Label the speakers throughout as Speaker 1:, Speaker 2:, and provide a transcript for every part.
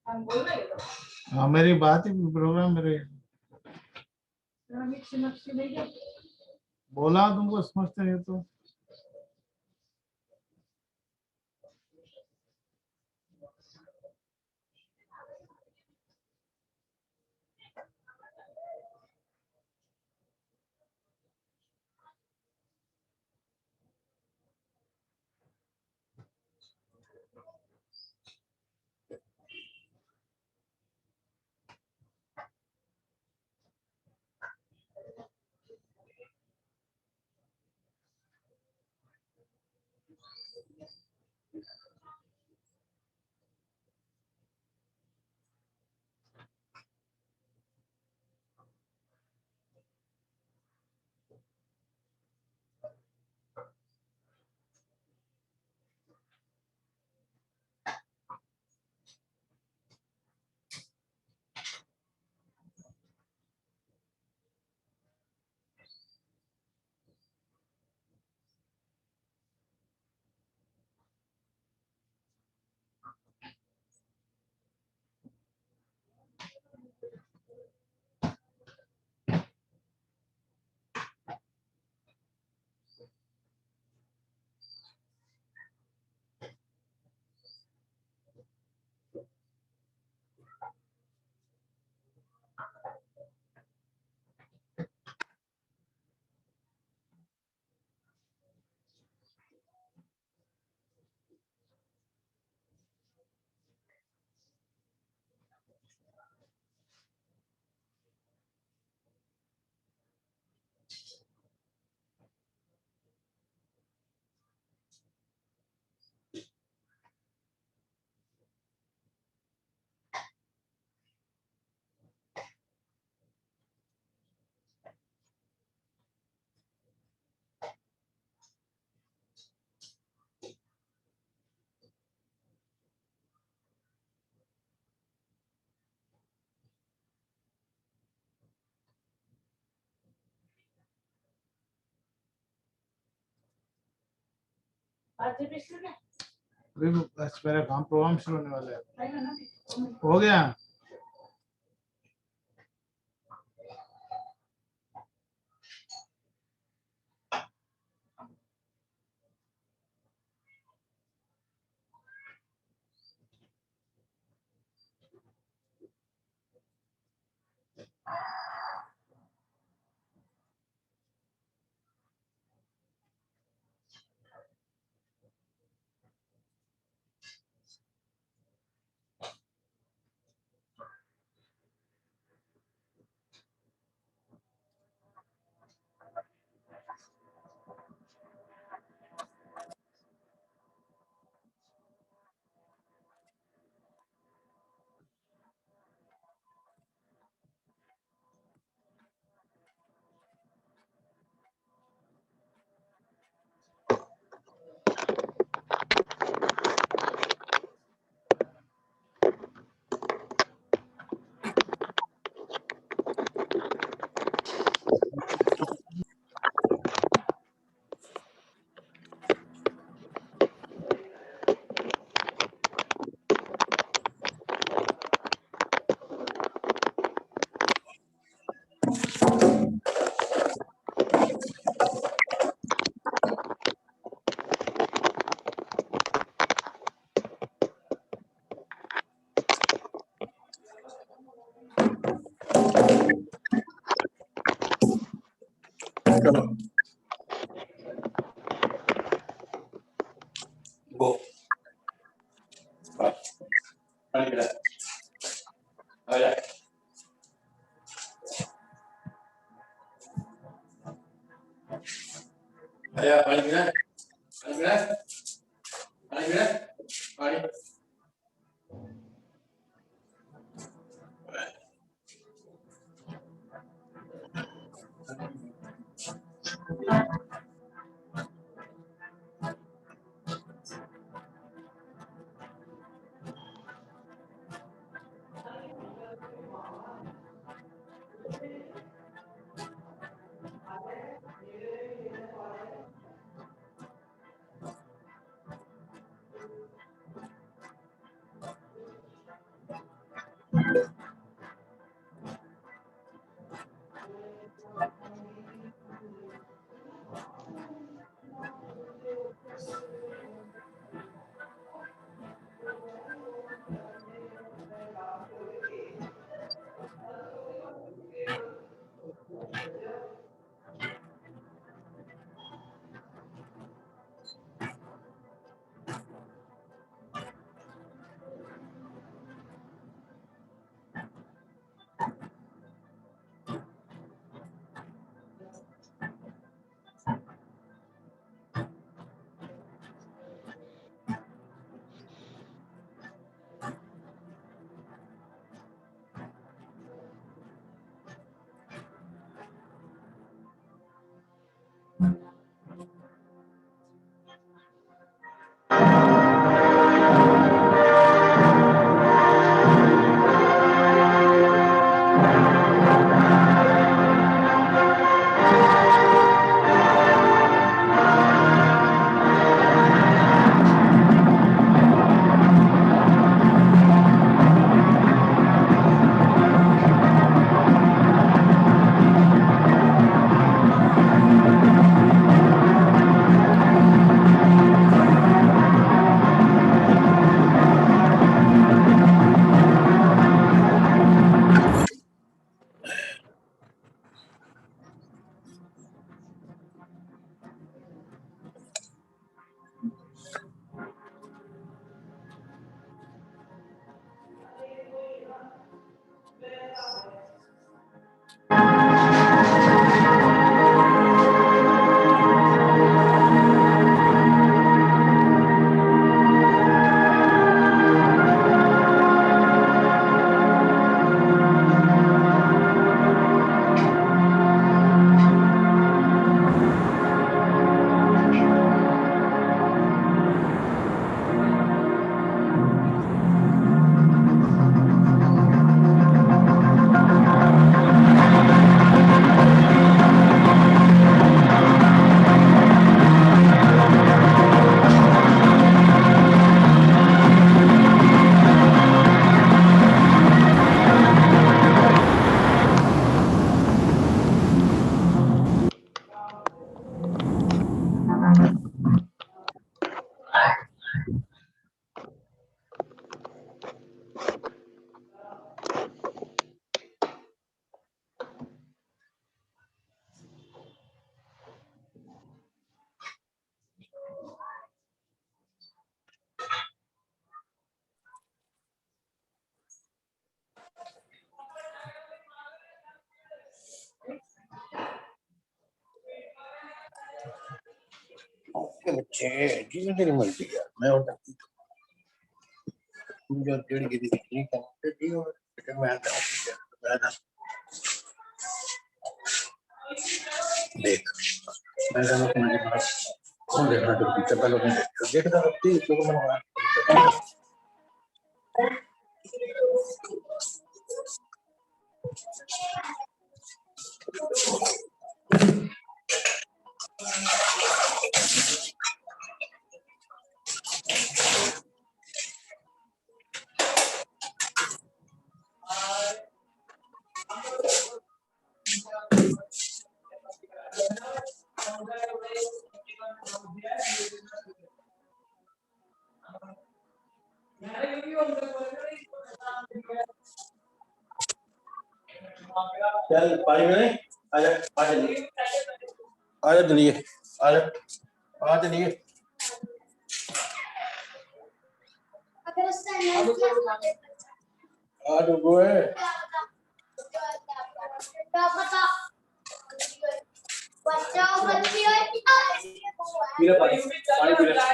Speaker 1: हाँ मेरी बात ही प्रोग्राम मेरे बोला तुमको समझते नहीं तो अभी बस मेरा काम प्रोग्राम शुरू होने वाला है हो गया
Speaker 2: Go. Ayo, paling gila. Paling gila. Paling gila. Paling. Okay बच्चे जी तेरी मर्जी है मैं और तुम जो डेढ़ की थी ठीक है ठीक है बेटा मैं आता हूँ देख मैं जाना तुम्हारे पास कौन देखना तो पीछे पहले कौन देखता रहती तो मैं चल पानी में आजा पानी आजा चलिए, आजा आ चलिए। आज वो है पीला पानी, पानी पीला।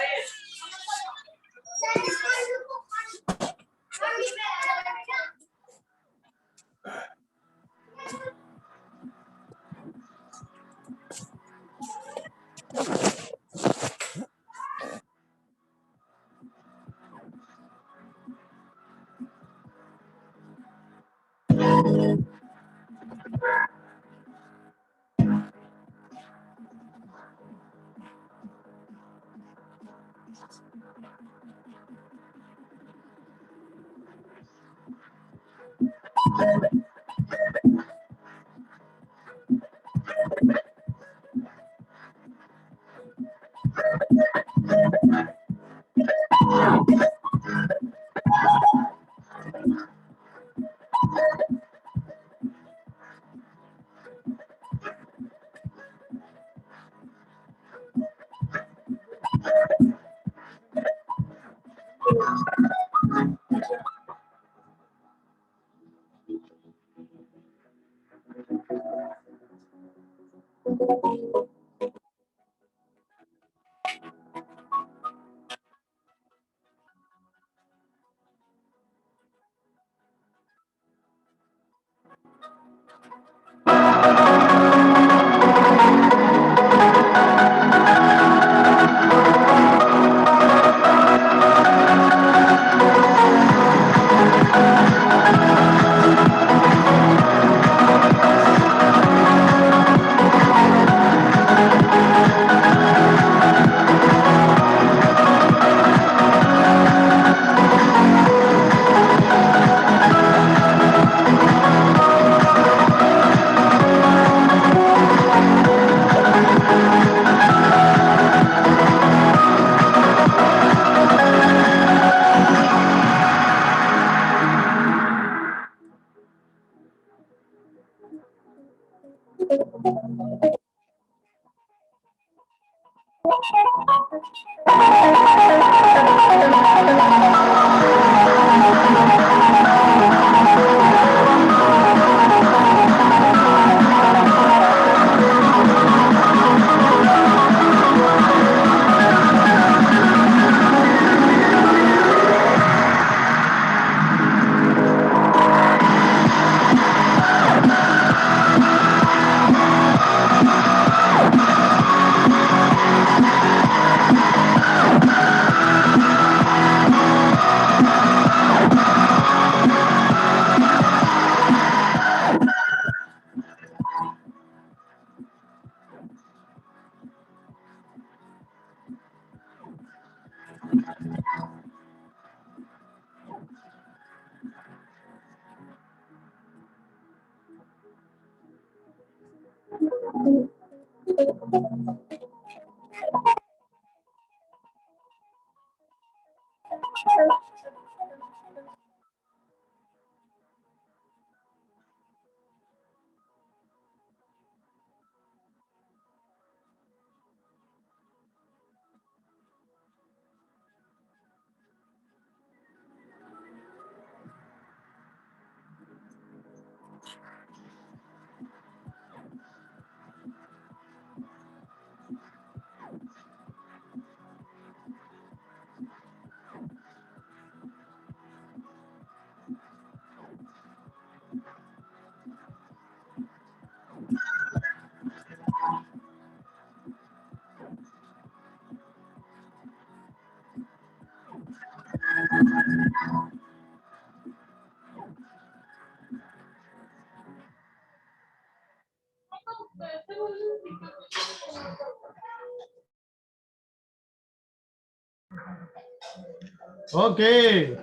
Speaker 1: Okay,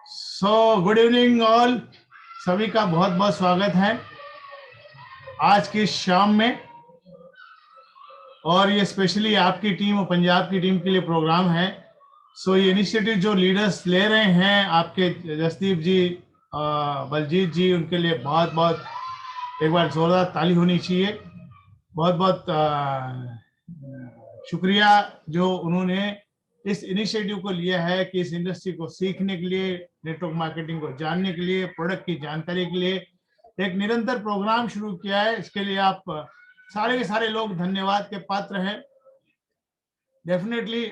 Speaker 1: so good evening all. सभी का बहुत बहुत स्वागत है आज की शाम में, और ये स्पेशली आपकी टीम और पंजाब की टीम के लिए प्रोग्राम है। सो ये इनिशिएटिव जो लीडर्स ले रहे हैं, आपके जसदीप जी, बलजीत जी, उनके लिए बहुत बहुत एक बार जोरदार ताली होनी चाहिए। बहुत बहुत शुक्रिया जो उन्होंने इस इनिशिएटिव को लिया है कि इस इंडस्ट्री को सीखने के लिए, नेटवर्क मार्केटिंग को जानने के लिए, प्रोडक्ट की जानकारी के लिए एक निरंतर प्रोग्राम शुरू किया है। इसके लिए आप सारे के सारे लोग धन्यवाद के पात्र हैं। डेफिनेटली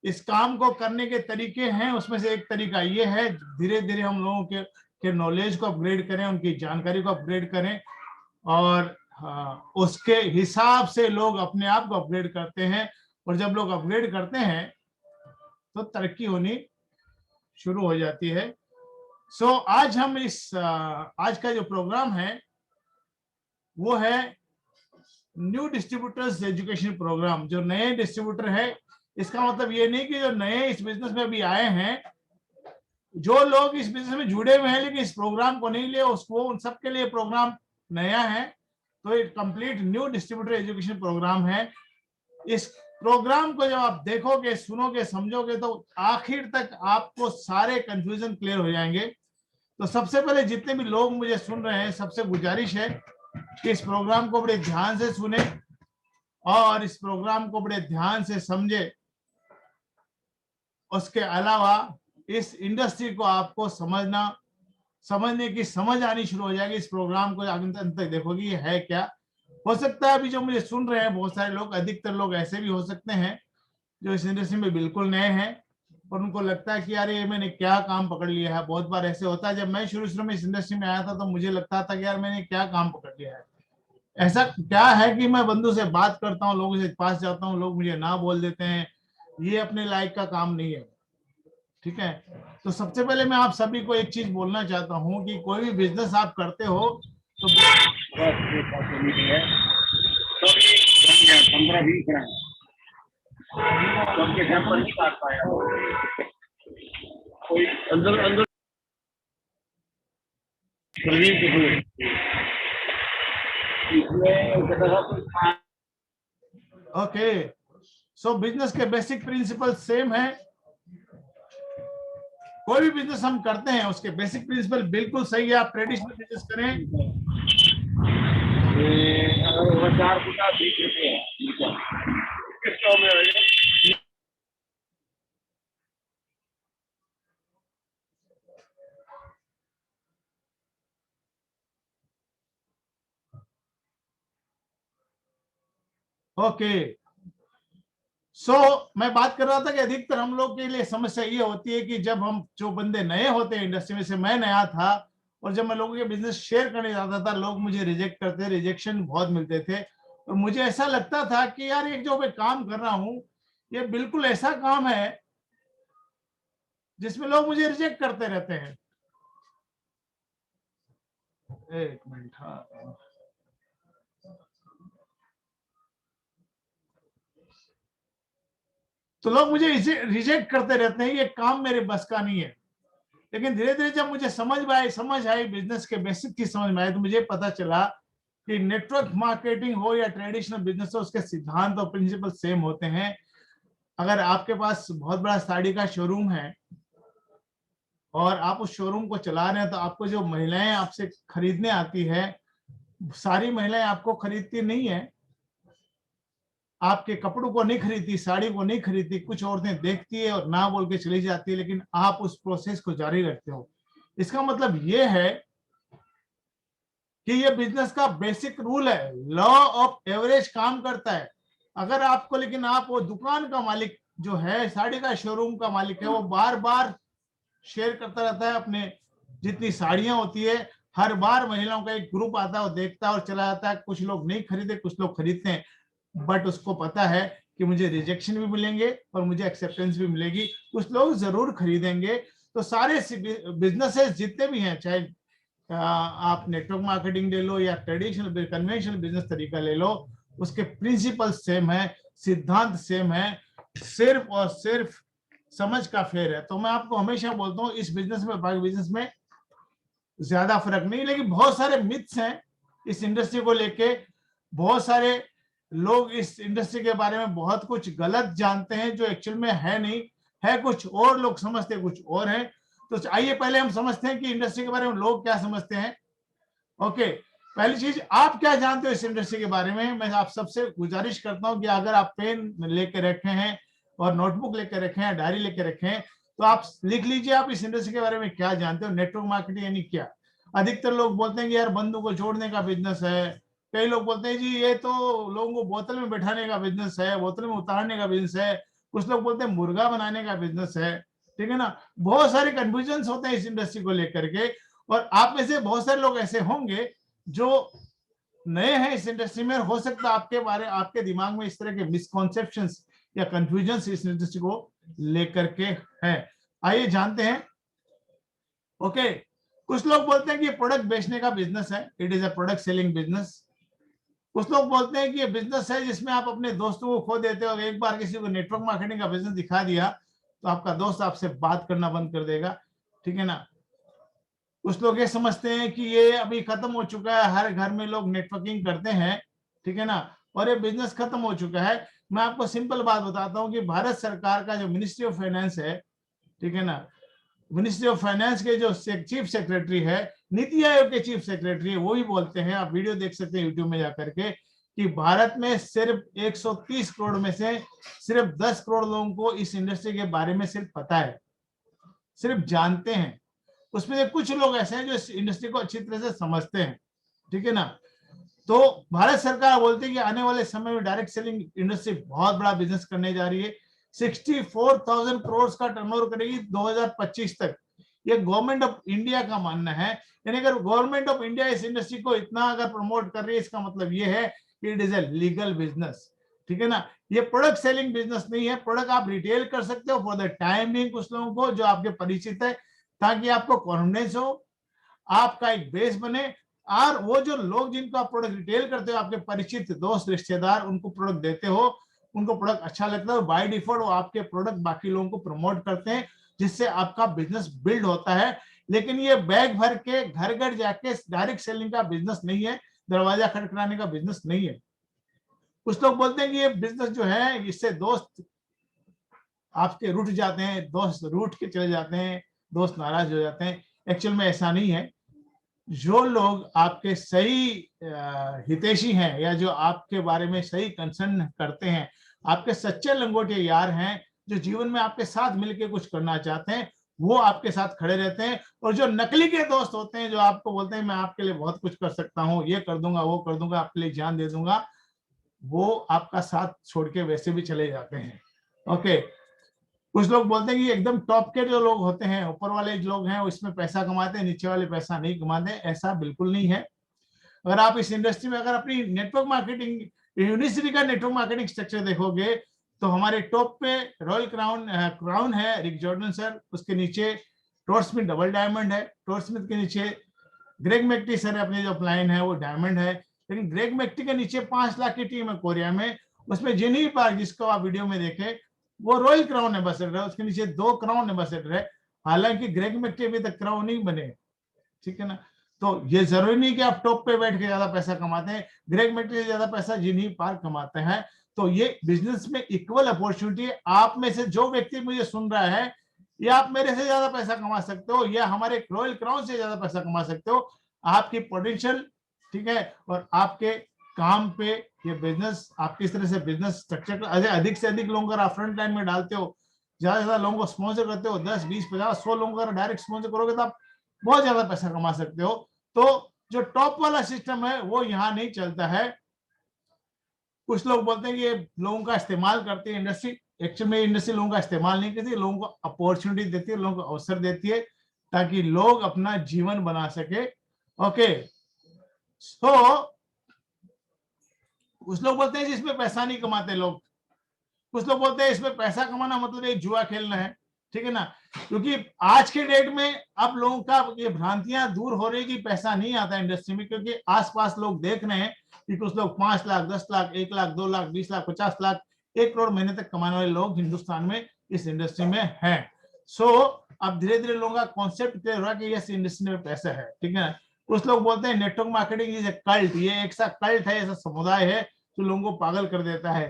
Speaker 1: इस काम को करने के तरीके हैं, उसमें से एक तरीका ये है धीरे धीरे हम लोगों के नॉलेज को अपग्रेड करें, उनकी जानकारी को अपग्रेड करें, और उसके हिसाब से लोग अपने आप को अपग्रेड करते हैं, और जब लोग अपग्रेड करते हैं तो तरक्की होनी शुरू हो जाती है। सो आज हम आज का जो प्रोग्राम है वो है न्यू डिस्ट्रीब्यूटर्स एजुकेशन प्रोग्राम। जो नए डिस्ट्रीब्यूटर है, इसका मतलब ये नहीं कि जो नए इस बिजनेस में अभी आए हैं, जो लोग इस बिजनेस में जुड़े हुए हैं लेकिन इस प्रोग्राम को नहीं लिए, उसको उन सबके लिए प्रोग्राम नया है। तो ये complete new distributor education programme है। इस प्रोग्राम को जब आप देखोगे, सुनोगे, समझोगे तो आखिर तक आपको सारे कंफ्यूजन क्लियर हो जाएंगे। तो सबसे पहले जितने भी लोग मुझे सुन रहे हैं, सबसे गुजारिश है कि इस प्रोग्राम को बड़े ध्यान से सुने और इस प्रोग्राम को बड़े ध्यान से समझे। उसके अलावा इस इंडस्ट्री को आपको समझने की समझ आनी शुरू हो जाएगी। इस प्रोग्राम को अंत तक देखोगे ये है क्या। हो सकता है अभी जो मुझे सुन रहे हैं बहुत सारे लोग, अधिकतर लोग ऐसे भी हो सकते हैं जो इस इंडस्ट्री में बिल्कुल नए हैं और उनको लगता है कि यार ये मैंने क्या काम पकड़ लिया है। बहुत बार ऐसे होता है, जब मैं शुरू में इस इंडस्ट्री में आया था तो मुझे लगता था कि यार मैंने क्या काम पकड़ लिया है। ऐसा क्या है कि मैं बंधु से बात करता हूँ, लोगों से पास जाता हूँ, लोग मुझे ना बोल देते हैं, ये अपने लायक का काम नहीं है। ठीक है, तो सबसे पहले मैं आप सभी को एक चीज बोलना चाहता हूँ कि कोई भी बिजनेस आप करते हो तो
Speaker 3: 15-20 नहीं काट पाया कोई अंदर अंदर
Speaker 1: ओके। सो बिजनेस के बेसिक प्रिंसिपल सेम है। कोई भी बिजनेस हम करते हैं उसके बेसिक प्रिंसिपल बिल्कुल सही है। आप ट्रेडिशनल बिजनेस करें,
Speaker 3: 4 फुटा 20 रुपये किसका में है।
Speaker 1: ओके। सो मैं बात कर रहा था कि अधिकतर हम लोग के लिए समस्या ये होती है कि जब हम जो बंदे नए होते हैं इंडस्ट्री में, से मैं नया था, और जब मैं लोगों के बिजनेस शेयर करने जाता था लोग मुझे रिजेक्ट करते, रिजेक्शन बहुत मिलते थे, और मुझे ऐसा लगता था कि यार एक जो मैं काम कर रहा हूं ये बिल्कुल ऐसा काम है जिसमें लोग मुझे रिजेक्ट करते रहते हैं। एक मिनट, हाँ, तो लोग मुझे रिजेक्ट करते रहते हैं, ये काम मेरे बस का नहीं है। लेकिन धीरे धीरे जब मुझे समझ आई बिजनेस के बेसिक की समझ में आई, तो मुझे पता चला कि नेटवर्क मार्केटिंग हो या ट्रेडिशनल बिजनेस हो, उसके सिद्धांत और प्रिंसिपल सेम होते हैं। अगर आपके पास बहुत बड़ा साड़ी का शोरूम है और आप उस शोरूम को चला रहे हैं, तो आपको जो महिलाएं आपसे खरीदने आती है, सारी महिलाएं आपको खरीदती नहीं है, आपके कपड़ों को नहीं खरीदती, साड़ी को नहीं खरीदती। कुछ औरतें देखती है और ना बोल के चली जाती है, लेकिन आप उस प्रोसेस को जारी रखते हो। इसका मतलब ये है कि ये बिजनेस का बेसिक रूल है, लॉ ऑफ एवरेज काम करता है। अगर आपको, लेकिन आप वो दुकान का मालिक जो है, साड़ी का शोरूम का मालिक है, वो बार बार शेयर करता रहता है अपने जितनी साड़ियां होती है, हर बार महिलाओं का एक ग्रुप आता है, वो देखता है और चला जाता है। कुछ लोग नहीं खरीदे, कुछ लोग खरीदते हैं, बट उसको पता है कि मुझे रिजेक्शन भी मिलेंगे और मुझे एक्सेप्टेंस भी मिलेगी, कुछ लोग जरूर खरीदेंगे। तो सारे बिजनेसेस जितने भी हैं, चाहे आप नेटवर्क मार्केटिंग ले लो या ट्रेडिशनल कन्वेंशनल बिजनेस तरीका ले लो, उसके प्रिंसिपल सेम है, सिद्धांत सेम है, सिर्फ और सिर्फ समझ का फेर है। तो मैं आपको हमेशा बोलता हूँ इस बिजनेस में, बाकी बिजनेस में ज्यादा फर्क नहीं, लेकिन बहुत सारे मिथ्स हैं इस इंडस्ट्री को लेके। बहुत सारे लोग इस इंडस्ट्री के बारे में बहुत कुछ गलत जानते हैं जो एक्चुअल में है नहीं है, कुछ और लोग समझते कुछ और है। तो आइए पहले हम समझते हैं कि इंडस्ट्री के बारे में लोग क्या समझते हैं। ओके, पहली चीज, आप क्या जानते हो इस इंडस्ट्री के बारे में? मैं आप सबसे गुजारिश करता हूं कि अगर आप पेन लेके रखे हैं और नोटबुक लेके रखे हैं, डायरी लेके रखे हैं, तो आप लिख लीजिए आप इस इंडस्ट्री के बारे में क्या जानते हो। नेटवर्क मार्केटिंग यानी क्या? अधिकतर लोग बोलते हैं कि यार बंदूक को जोड़ने का बिजनेस है। कई लोग बोलते हैं जी ये तो लोगों को बोतल में बैठाने का बिजनेस है, बोतल में उतारने का बिजनेस है। कुछ लोग बोलते हैं मुर्गा बनाने का बिजनेस है। ठीक है ना? बहुत सारे कंफ्यूजन होते हैं इस इंडस्ट्री को लेकर के। और आप में से बहुत सारे लोग ऐसे होंगे जो नए हैं इस इंडस्ट्री में, हो सकता है आपके दिमाग में इस तरह के मिसकॉन्सेप्शंस या कंफ्यूजन इस इंडस्ट्री को लेकर के हैं। आइए जानते हैं। ओके, कुछ लोग बोलते हैं कि ये प्रोडक्ट बेचने का बिजनेस है, it is a product selling business. कुछ लोग बोलते हैं कि ये बिजनेस है जिसमें आप अपने दोस्तों को खो देते हो। एक बार किसी को नेटवर्क मार्केटिंग का बिजनेस दिखा दिया तो आपका दोस्त आपसे बात करना बंद कर देगा। ठीक है ना? कुछ लोग ये समझते हैं कि ये अभी खत्म हो चुका है, हर घर में लोग नेटवर्किंग करते हैं। ठीक है ना? और ये बिजनेस खत्म हो चुका है। मैं आपको सिंपल बात बताता हूँ कि भारत सरकार का जो मिनिस्ट्री ऑफ फाइनेंस है, ठीक है ना, मिनिस्ट्री ऑफ फाइनेंस के जो चीफ सेक्रेटरी है, नीति आयोग के चीफ सेक्रेटरी है, वो ही बोलते हैं, आप वीडियो देख सकते हैं यूट्यूब में जाकर के, कि भारत में सिर्फ 130 करोड़ में से सिर्फ 10 करोड़ लोगों को इस इंडस्ट्री के बारे में सिर्फ पता है, सिर्फ जानते हैं। उसमें से कुछ लोग ऐसे हैं जो इस इंडस्ट्री को अच्छी तरह से समझते हैं। ठीक है ना? तो भारत सरकार बोलती है कि आने वाले समय में डायरेक्ट सेलिंग इंडस्ट्री बहुत बड़ा बिजनेस करने जा रही है। 64,000 करोड़ का टर्नओवर करेगी 2025 तक। ये गवर्नमेंट ऑफ इंडिया का मानना है। यानी अगर गवर्नमेंट ऑफ इंडिया इस इंडस्ट्री को इतना अगर प्रमोट कर रही है, इसका मतलब ये है कि it is a legal business. ठीक है ना? ये प्रोडक्ट सेलिंग बिजनेस नहीं है। प्रोडक्ट आप रिटेल कर सकते हो फॉर द टाइम बिंग, कुछ लोगों को जो आपके परिचित है, ताकि आपको कॉन्फिडेंस हो, आपका एक बेस बने। और वो जो लोग जिनको आप प्रोडक्ट रिटेल करते हो, आपके परिचित दोस्त रिश्तेदार, उनको प्रोडक्ट देते हो, उनको प्रोडक्ट अच्छा लगता है, बाय डिफॉल्ट वो आपके प्रोडक्ट बाकी लोगों को प्रमोट करते हैं, जिससे आपका बिजनेस बिल्ड होता है। लेकिन ये बैग भर के घर घर जाके डायरेक्ट सेलिंग का बिजनेस नहीं है, दरवाजा खटखटाने का बिजनेस नहीं है। कुछ लोग बोलते हैं कि ये बिजनेस जो है इससे दोस्त आपके रूठ जाते हैं, दोस्त रूठ के चले जाते हैं, दोस्त नाराज हो जाते हैं। एक्चुअल में ऐसा नहीं है। जो लोग आपके सही हितैषी हैं या जो आपके बारे में सही कंसर्न करते हैं, आपके सच्चे लंगोटे यार हैं, जो जीवन में आपके साथ मिलकर कुछ करना चाहते हैं, वो आपके साथ खड़े रहते हैं। और जो नकली के दोस्त होते हैं, जो आपको बोलते हैं मैं आपके लिए बहुत कुछ कर सकता हूँ, ये कर दूंगा, वो कर दूंगा, आपके लिए जान दे दूंगा, वो आपका साथ छोड़ के वैसे भी चले जाते हैं। ओके, कुछ लोग बोलते हैं कि एकदम टॉप के जो लोग होते हैं, ऊपर वाले जो लोग हैं, वो इसमें पैसा कमाते हैं, नीचे वाले पैसा नहीं कमाते। ऐसा बिल्कुल नहीं है। अगर आप इस इंडस्ट्री में अगर अपनी नेटवर्क मार्केटिंग यूनिवर्सिटी का नेटवर्क मार्केटिंग स्ट्रक्चर देखोगे, तो हमारे टॉप पे रॉयल क्राउन है, रिक जॉर्डन सर, उसके नीचे टोड स्मिथ डबल डायमंड है, टोड स्मिथ के नीचे ग्रेग मैक्टी सर अपने जो अपलाइन है वो डायमंड है। लेकिन ग्रेग मैक्टी के नीचे 5 लाख की टीम है कोरिया में, उसमें जिनी पार्क जिसको आप वीडियो में देखे, वो रॉयल क्राउन एम्बेसडर है, उसके नीचे 2 क्राउन एम्बेसडर है। हालांकि ग्रेग मैक्टी अभी तक क्राउन नहीं बने। ठीक है ना? तो ये जरूरी नहीं कि आप टॉप पे बैठ के ज्यादा पैसा कमाते हैं। ग्रेग मैक्टी से ज्यादा पैसा जिनी पार्क कमाते हैं। तो ये बिजनेस में इक्वल अपॉर्चुनिटी है। आप में से जो व्यक्ति मुझे सुन रहा है, या आप मेरे से ज्यादा पैसा कमा सकते हो, या हमारे रॉयल क्राउन से ज्यादा पैसा कमा सकते हो। आपकी पोटेंशियल, ठीक है, और आपके काम पे ये बिजनेस, आप किस तरह से बिजनेस स्ट्रक्चर अधिक से अधिक लोगों को आप फ्रंट लाइन में डालते हो, ज्यादा से ज्यादा लोगों को स्पॉन्सर करते हो, 10, 20, 50, 100 लोगों को डायरेक्ट स्पॉन्सर करोगे तो आप बहुत ज्यादा पैसा कमा सकते हो। तो जो टॉप वाला सिस्टम है वो यहाँ नहीं चलता है। कुछ लोग बोलते हैं कि ये लोगों का इस्तेमाल करती है इंडस्ट्री। एक्चुअली में इंडस्ट्री लोगों का इस्तेमाल नहीं करती, लोगों को अपॉर्चुनिटी देती है, लोगों को अवसर देती है, ताकि लोग अपना जीवन बना सके। ओके, सो कुछ लोग बोलते हैं जिसमें पैसा नहीं कमाते लोग, कुछ लोग बोलते हैं इसमें पैसा कमाना मतलब एक जुआ खेलना है। ठीक है ना? क्योंकि आज के डेट में अब लोगों का ये भ्रांतियां दूर हो रही कि पैसा नहीं आता इंडस्ट्री में, क्योंकि आसपास लोग देख रहे हैं कि कुछ लोग 5 लाख, 10 लाख, 1 लाख, 2 लाख, 20 लाख, 50 लाख, 1 करोड़ महीने तक कमाने वाले लोग हिंदुस्तान में इस इंडस्ट्री में हैं। सो अब धीरे धीरे लोगों का कॉन्सेप्ट क्लियर हो रहा है कि यस इंडस्ट्री में पैसा है। ठीक है? कुछ लोग बोलते हैं network marketing is a cult, ये एक सा कल्ट है, ऐसा समुदाय है जो लोगों को पागल कर देता है।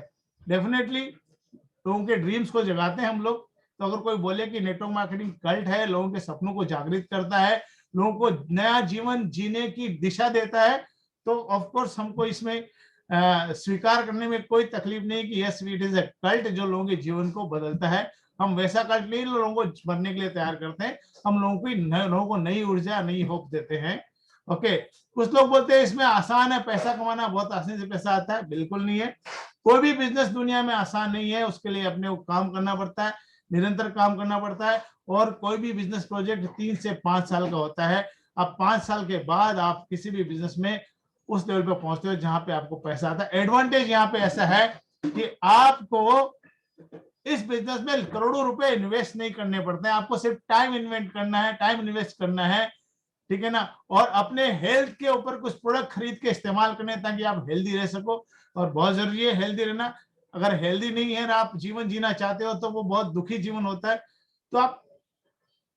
Speaker 1: डेफिनेटली लोगों के ड्रीम्स को जगाते हैं हम लोग। तो अगर कोई बोले कि नेटवर्क मार्केटिंग कल्ट है, लोगों के सपनों को जागृत करता है, लोगों को नया जीवन जीने की दिशा देता है, तो ऑफ कोर्स हमको इसमें स्वीकार करने में कोई तकलीफ नहीं कि yes it is a cult जो लोगों के जीवन को बदलता है। हम वैसा कल्ट नहीं लोगों को बनने के लिए तैयार करते हैं, हम लोगों को नई ऊर्जा, नई होप देते हैं। ओके, कुछ लोग बोलते हैं इसमें आसान है पैसा कमाना, बहुत आसानी से पैसा आता है। बिल्कुल नहीं है। कोई भी बिजनेस दुनिया में आसान नहीं है, उसके लिए अपने को काम करना पड़ता है, निरंतर काम करना पड़ता है। और कोई भी बिजनेस प्रोजेक्ट 3 से 5 साल का होता है। अब 5 साल के बाद आप किसी भी बिजनेस में उस लेवल पे पहुंचते हो जहां पे आपको पैसा आता है। एडवांटेज यहाँ पे ऐसा है कि आपको इस बिजनेस में करोड़ों रुपए इन्वेस्ट नहीं करने पड़ते हैं, आपको सिर्फ टाइम इन्वेस्ट करना है, टाइम इन्वेस्ट करना है, ठीक है ना। और अपने हेल्थ के ऊपर कुछ प्रोडक्ट खरीद के इस्तेमाल करने ताकि आप हेल्दी रह सको। और बहुत जरूरी है हेल्दी रहना। अगर हेल्दी नहीं है और आप जीवन जीना चाहते हो तो वो बहुत दुखी जीवन होता है। तो आप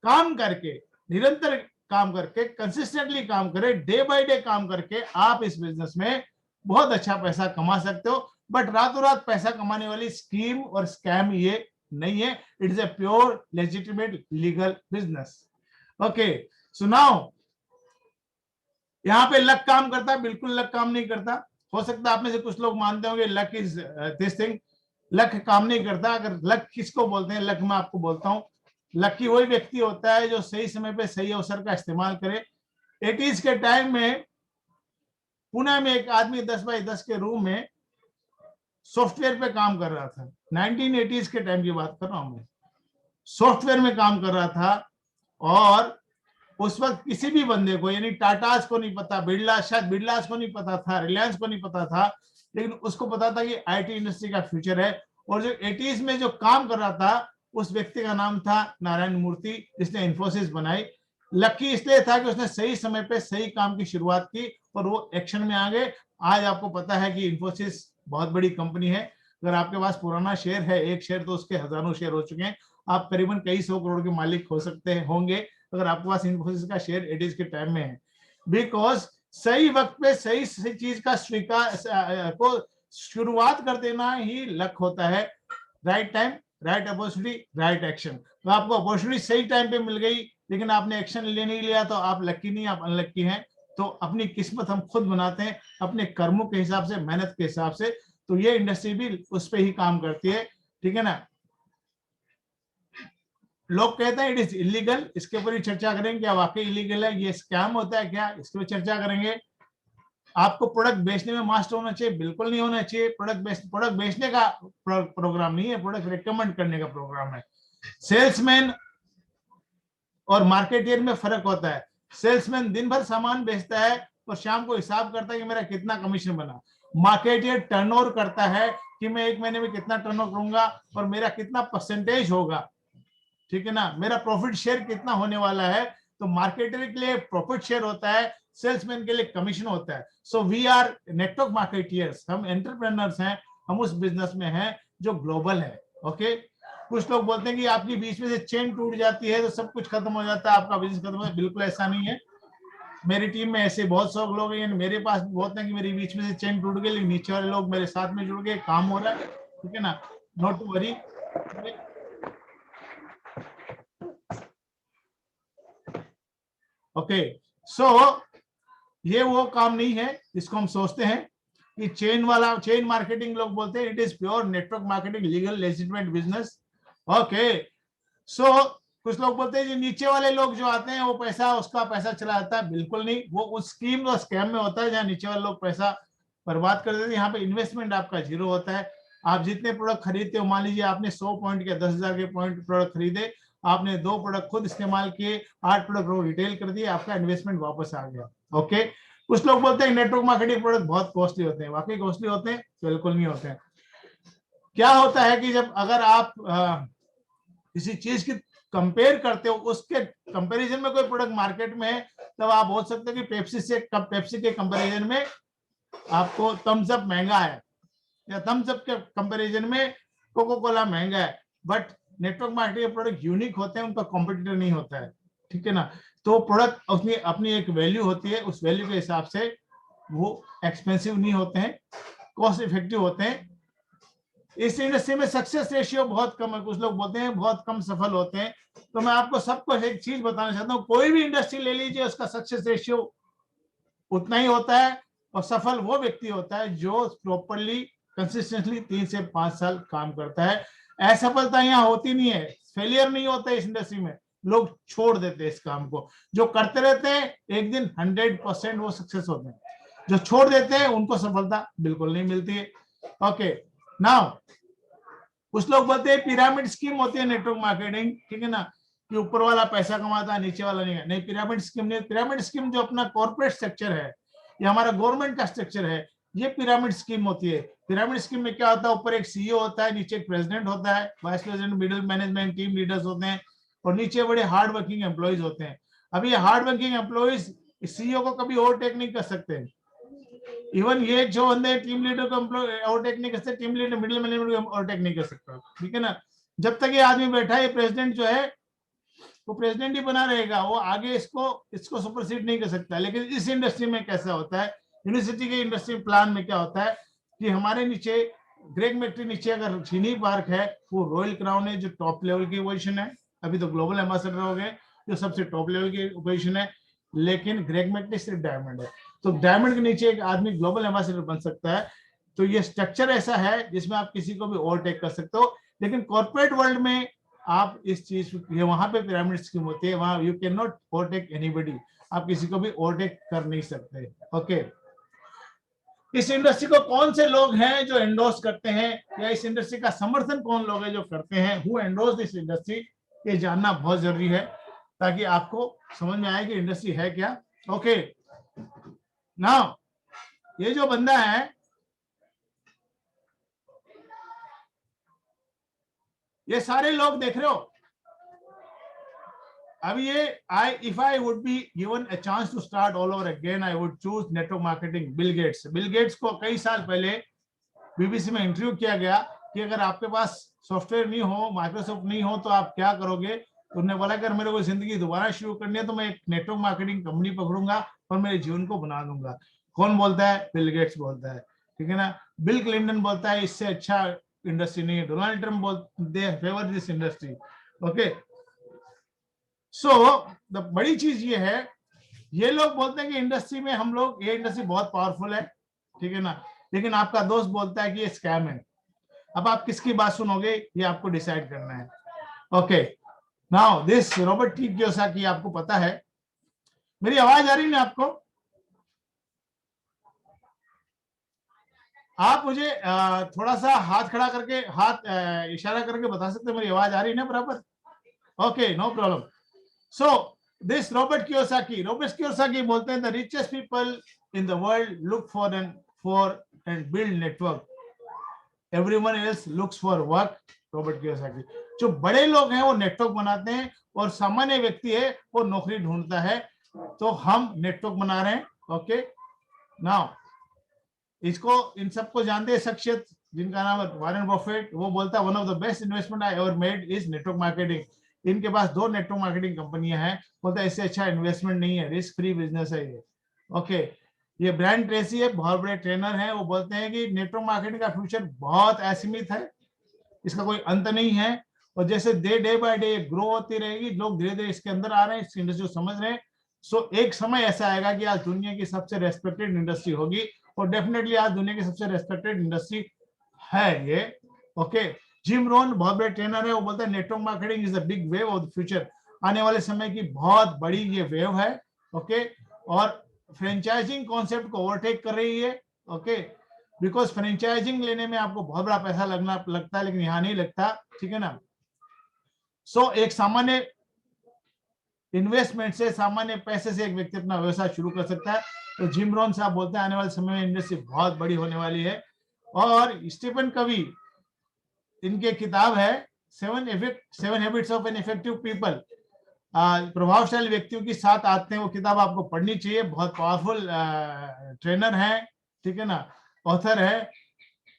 Speaker 1: काम करके, निरंतर काम करके, कंसिस्टेंटली काम करें, डे बाय डे काम करके आप इस बिजनेस में बहुत अच्छा पैसा कमा सकते हो। बट रातों रात पैसा कमाने वाली स्कीम और स्कैम ये नहीं है। It is a pure legitimate legal business. Okay, so now यहाँ पे लक काम करता है? बिल्कुल लक काम नहीं करता। हो सकता है आप में से कुछ लोग मानते होंगे luck is this thing. Luck काम नहीं करता। अगर लक किसको बोलते हैं, लक मैं आपको बोलता हूँ, लकी वही व्यक्ति होता है जो सही समय पे सही अवसर का इस्तेमाल करे। 80s के टाइम में पुणे में एक आदमी 10 बाई 10 के रूम में सॉफ्टवेयर पे काम कर रहा था। 1980s के टाइम की बात कर रहा हूं मैं। सॉफ्टवेयर में काम कर रहा था और उस वक्त किसी भी बंदे को, यानी टाटास को नहीं पता, बिरला, शायद बिरलास को नहीं पता था, रिलायंस को नहीं पता था, लेकिन उसको पता था कि आईटी इंडस्ट्री का फ्यूचर है। और जो 80s में जो काम कर रहा था उस व्यक्ति का नाम था नारायण मूर्ति, जिसने इन्फोसिस बनाई। लकी इसलिए था कि उसने सही समय पे सही काम की शुरुआत की और वो एक्शन में आ गए। आज आपको पता है कि इन्फोसिस बहुत बड़ी कंपनी है। अगर आपके पास पुराना शेयर है, एक शेयर, तो उसके हजारों शेयर हो चुके हैं। आप करीबन कई 100 करोड़ के मालिक हो सकते हैं, होंगे, अगर आपके पास इन्फोसिस का शेयर 80s के टाइम में है। बिकॉज सही वक्त पे सही चीज का स्वीकार को शुरुआत कर देना ही लक होता है। Right time, right opportunity, right action. तो आपको अपॉर्चुनिटी सही टाइम पे मिल गई लेकिन आपने एक्शन नहीं लिया तो आप लकी नहीं, आप अनलक्की हैं। तो अपनी किस्मत हम खुद बनाते हैं अपने कर्मों के हिसाब से, मेहनत के हिसाब से। तो ये इंडस्ट्री भी उस पर ही काम करती है, ठीक है ना। लोग कहते हैं इट इज इलीगल, इसके ऊपर ही चर्चा करेंगे, क्या वाकई इलीगल है, ये स्कैम होता है क्या, इसके ऊपर चर्चा करेंगे। आपको प्रोडक्ट बेचने में मास्टर होना चाहिए? बिल्कुल नहीं होना चाहिए। प्रोडक्ट बेचने का प्रोग्राम नहीं है, प्रोडक्ट रिकमेंड करने का प्रोग्राम है। सेल्समैन और मार्केटियर में फर्क होता है। सेल्समैन दिन भर सामान बेचता है और शाम को हिसाब करता है कि मेरा कितना कमीशन बना। मार्केटियर टर्नओवर करता है कि मैं एक महीने में कितना टर्नओवर करूंगा और मेरा कितना परसेंटेज होगा, ठीक है ना, मेरा प्रॉफिट शेयर कितना होने वाला है। तो मार्केटर के लिए प्रॉफिट शेयर होता है, सेल्समैन के लिए कमीशन होता है। So we are network marketeers, हम एंटरप्रेन्योर्स हैं, हम उस बिजनेस में हैं जो ग्लोबल है। ओके, कुछ लोग बोलते हैं कि आपकी बीच में से चेन टूट जाती है तो सब कुछ खत्म हो जाता है, आपका बिजनेस खत्म हो जाता है। बिल्कुल ऐसा नहीं है। मेरी टीम में ऐसे बहुत सारे लोग हैं, मेरे पास बहुत है कि मेरी बीच में से चेन टूट गई लेकिन नीचे वाले लोग मेरे साथ में जुड़ गए, काम हो रहा है, ठीक है ना, not to worry. Okay, so ये वो काम नहीं है जिसको हम सोचते हैं कि चेन मार्केटिंग। लोग बोलते हैं it is pure network marketing, legal legitimate business. Okay, so कुछ लोग बोलते हैं कि नीचे वाले लोग जो आते हैं वो उसका पैसा चला जाता है। बिल्कुल नहीं, वो उस स्कीम और स्कैम में होता है जहां नीचे वाले लोग पैसा बर्बाद कर देते हैं। यहाँ पे इन्वेस्टमेंट आपका जीरो होता है। आप जितने प्रोडक्ट खरीदते हो, मान लीजिए आपने 100 पॉइंट के 10,000 के पॉइंट प्रोडक्ट खरीदे, आपने 2 प्रोडक्ट खुद इस्तेमाल किए, 8 प्रोडक्ट रिटेल कर दिए, आपका इन्वेस्टमेंट वापस आ गया। ओके, कुछ लोग बोलते हैं नेटवर्क मार्केटिंग प्रोडक्ट बहुत कॉस्टली होते हैं। वाकई कॉस्टली होते हैं? बिल्कुल नहीं होते हैं। क्या होता है कि जब अगर आप किसी चीज की कंपेयर करते हो, उसके कंपैरिजन में कोई प्रोडक्ट मार्केट में है, तब आप बोल सकते हो कि पेप्सी के कंपैरिजन में आपको थम्स अप महंगा है, या थम्स अप के कंपैरिजन में कोका कोला महंगा है। But network marketing product unique होते हैं, उनका कॉम्पिटिटर नहीं होता है, ठीक है ना। तो प्रोडक्ट उसकी अपनी एक वैल्यू होती है, उस वैल्यू के हिसाब से वो एक्सपेंसिव नहीं होते हैं, कॉस्ट इफेक्टिव होते हैं। इस इंडस्ट्री में सक्सेस रेशियो बहुत कम है। कुछ लोग बोलते हैं बहुत कम सफल होते हैं, तो मैं आपको सबको एक चीज बताना चाहता हूँ, कोई भी इंडस्ट्री ले लीजिए, उसका सक्सेस रेशियो उतना ही होता है। और सफल वो व्यक्ति होता है जो प्रॉपरली कंसिस्टेंटली 3 से 5 साल काम करता है। असफलता यहाँ होती नहीं है, फेलियर नहीं होता है इस इंडस्ट्री में, लोग छोड़ देते हैं इस काम को। जो करते रहते हैं एक दिन 100% वो सक्सेस होते हैं, जो छोड़ देते हैं उनको सफलता बिल्कुल नहीं मिलती है। ओके, नाउ कुछ लोग बोलते हैं पिरामिड स्कीम होती है नेटवर्क मार्केटिंग, ठीक है ना, कि ऊपर वाला पैसा कमाता है नीचे वाला नहीं। नहीं, पिरामिड स्कीम नहीं। पिरामिड स्कीम जो अपना कॉर्पोरेट स्ट्रक्चर है, ये हमारा गवर्नमेंट का स्ट्रक्चर है, ये पिरामिड स्कीम होती है। पिरामिड स्कीम में क्या होता है, ऊपर एक सीईओ होता है, नीचे एक प्रेसिडेंट होता है, vice president, middle management, team leaders होते हैं, और नीचे बड़े हार्ड वर्किंग एम्प्लॉइज होते हैं। अब ये हार्ड वर्किंग एम्प्लॉइज सीईओ को कभी ओवरटेक नहीं कर सकते। इवन ये जो बंदे टीम लीडर को ओवरटेक नहीं कर सकते, टीम लीडर मिडिल मैनेजमेंट को ओवरटेक नहीं कर सकता, ठीक है ना। जब तक ये आदमी बैठा है, ये प्रेसिडेंट जो है वो प्रेसिडेंट ही बना रहेगा, वो आगे इसको सुपरसीड नहीं कर सकता। लेकिन इस इंडस्ट्री में कैसा होता है, यूनिवर्सिटी के इंडस्ट्री प्लान में क्या होता है कि हमारे नीचे ग्रेग मैक्टी नीचे अगर चीनी पार्क है, वो रॉयल क्राउन है जो टॉप लेवल की पोजीशन है, अभी तो ग्लोबल एम्बेसडर हो गए जो सबसे टॉप लेवल की पोजीशन है, लेकिन ग्रेग मैक्टी सिर्फ डायमंड है। तो डायमंड के नीचे एक आदमी ग्लोबल एम्बेसडर बन सकता है। तो ये स्ट्रक्चर ऐसा है जिसमें आप किसी को भी ओवरटेक कर सकते हो। लेकिन कॉर्पोरेट वर्ल्ड में आप इस चीज, ये वहां पे पिरामिड स्कीम होती है, वहां you can not overtake anybody, आप किसी को भी ओवरटेक कर नहीं सकते। ओके, इस इंडस्ट्री को कौन से लोग हैं जो एंडोर्स करते हैं, या इस इंडस्ट्री का समर्थन कौन लोग हैं जो करते हैं, हु एंडोर्स दिस इंडस्ट्री, ये जानना बहुत जरूरी है ताकि आपको समझ में आए कि इंडस्ट्री है क्या। ओके, नाउ ये जो बंदा है, ये सारे लोग देख रहे हो। अब ये if I would be given a chance to start all over again, I would choose network marketing. Bill Gates को कई साल पहले बीबीसी में इंटरव्यू किया गया कि अगर आपके पास सॉफ्टवेयर नहीं हो, माइक्रोसॉफ्ट नहीं हो, तो आप क्या करोगे। तो उन्होंने बोला अगर मेरे को जिंदगी दोबारा शुरू करनी है तो मैं एक नेटवर्क मार्केटिंग कंपनी पकड़ूंगा और मेरे जीवन को बना दूंगा। कौन बोलता है? बिल गेट्स बोलता है, ठीक है ना। बिल क्लिंटन बोलता है इससे अच्छा इंडस्ट्री नहीं है। डोनाल्ड ट्रम्प बोलते हैं favour this industry. Okay, so the बड़ी चीज ये है, ये लोग बोलते हैं कि इंडस्ट्री में हम लोग, ये इंडस्ट्री बहुत पावरफुल है, ठीक है ना, लेकिन आपका दोस्त बोलता है कि ये स्कैम है। अब आप किसकी बात सुनोगे ये आपको डिसाइड करना है। Okay, now this Robert T Kiyosaki, आपको पता है, मेरी आवाज आ रही है ना आपको? आप मुझे थोड़ा सा हाथ खड़ा करके, हाथ इशारा करके बता सकते हैं मेरी आवाज आ रही है ना बराबर? Okay, no problem. So this Robert Kiyosaki बोलते हैं the richest people in the world look for and build network. Everyone else looks for work. Robert Kiyosaki, जो बड़े लोग हैं वो नेटवर्क बनाते हैं और सामान्य व्यक्ति है वो नौकरी ढूंढता है। तो हम नेटवर्क बना रहे हैं। ओके, नाउ इसको, इन सबको जानते हैं शख्सियत जिनका नाम है वॉरेन बफेट। वो बोलता है one of the best investment I ever made is network marketing. इनके पास 2 नेटवर्क मार्केटिंग कंपनियां हैं। बोलता है इससे अच्छा इन्वेस्टमेंट नहीं है, रिस्क फ्री बिजनेस है ये। ओके, ये ब्रायन ट्रेसी है, बहुत बड़े ट्रेनर हैं। वो बोलते हैं कि नेटवर्क मार्केटिंग का फ्यूचर बहुत असीमित है, इसका कोई अंत नहीं है, और जैसे डे बाय डे ग्रो होती रहेगी, लोग धीरे धीरे इसके अंदर आ रहे हैं, इस इंडस्ट्री को समझ रहे हैं। सो एक समय ऐसा आएगा कि आज दुनिया की सबसे रेस्पेक्टेड इंडस्ट्री होगी, और डेफिनेटली आज दुनिया की सबसे रेस्पेक्टेड इंडस्ट्री है ये। ओके, जिम रोहन बहुत बड़े ट्रेनर है, वो बोलते हैं network marketing is the big wave of the future. आने वाले समय की बहुत बड़ी ये वेव है। ओके, और फ्रेंचाइजिंग कॉन्सेप्ट को ओवरटेक कर रही है। ओके, बिकॉज फ्रेंचाइजिंग लेने में आपको बहुत बड़ा पैसा लगता है, लेकिन यहाँ नहीं लगता, ठीक है ना। सो एक सामान्य इन्वेस्टमेंट से, सामान्य पैसे से एक व्यक्ति अपना व्यवसाय शुरू कर सकता है। तो जिम रोहन साहब बोलते हैं आने वाले समय में इंडस्ट्री बहुत बड़ी होने वाली है। और स्टीफन कवी, इनके किताब है 7 habits of an effective people, प्रभावशाली व्यक्तियों की 7 आदतें। वो किताब आपको पढ़नी चाहिए, बहुत पावरफुल ट्रेनर है, ठीक है ना, ऑथर है।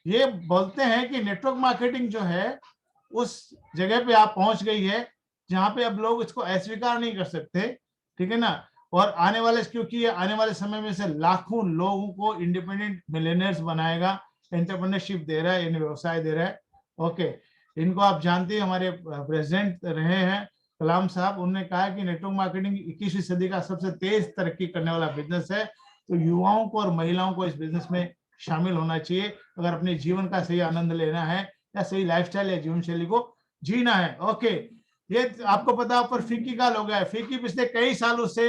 Speaker 1: ये बोलते हैं कि नेटवर्क मार्केटिंग जो है उस जगह पे आप पहुंच गई है जहां पे अब लोग इसको अस्वीकार नहीं कर सकते, ठीक है ना। और आने वाले, क्योंकि ये आने वाले समय में से लाखों लोगों को इंडिपेंडेंट मिलियनेयर्स बनाएगा, एंटरप्रेन्योरशिप दे रहा है, यानी व्यवसाय दे रहा है। ओके, इनको आप जानते हैं, हमारे प्रेसिडेंट रहे हैं कलाम साहब, उन्होंने कहा कि नेटवर्क मार्केटिंग 21वीं सदी का सबसे तेज तरक्की करने वाला बिजनेस है। तो युवाओं को और महिलाओं को इस बिजनेस में शामिल होना चाहिए अगर अपने जीवन का सही आनंद लेना है या सही लाइफस्टाइल या जीवन शैली को जीना है। ओके, ये आपको पता पर फिक्की का लोग है। फिक्की पिछले कई सालों से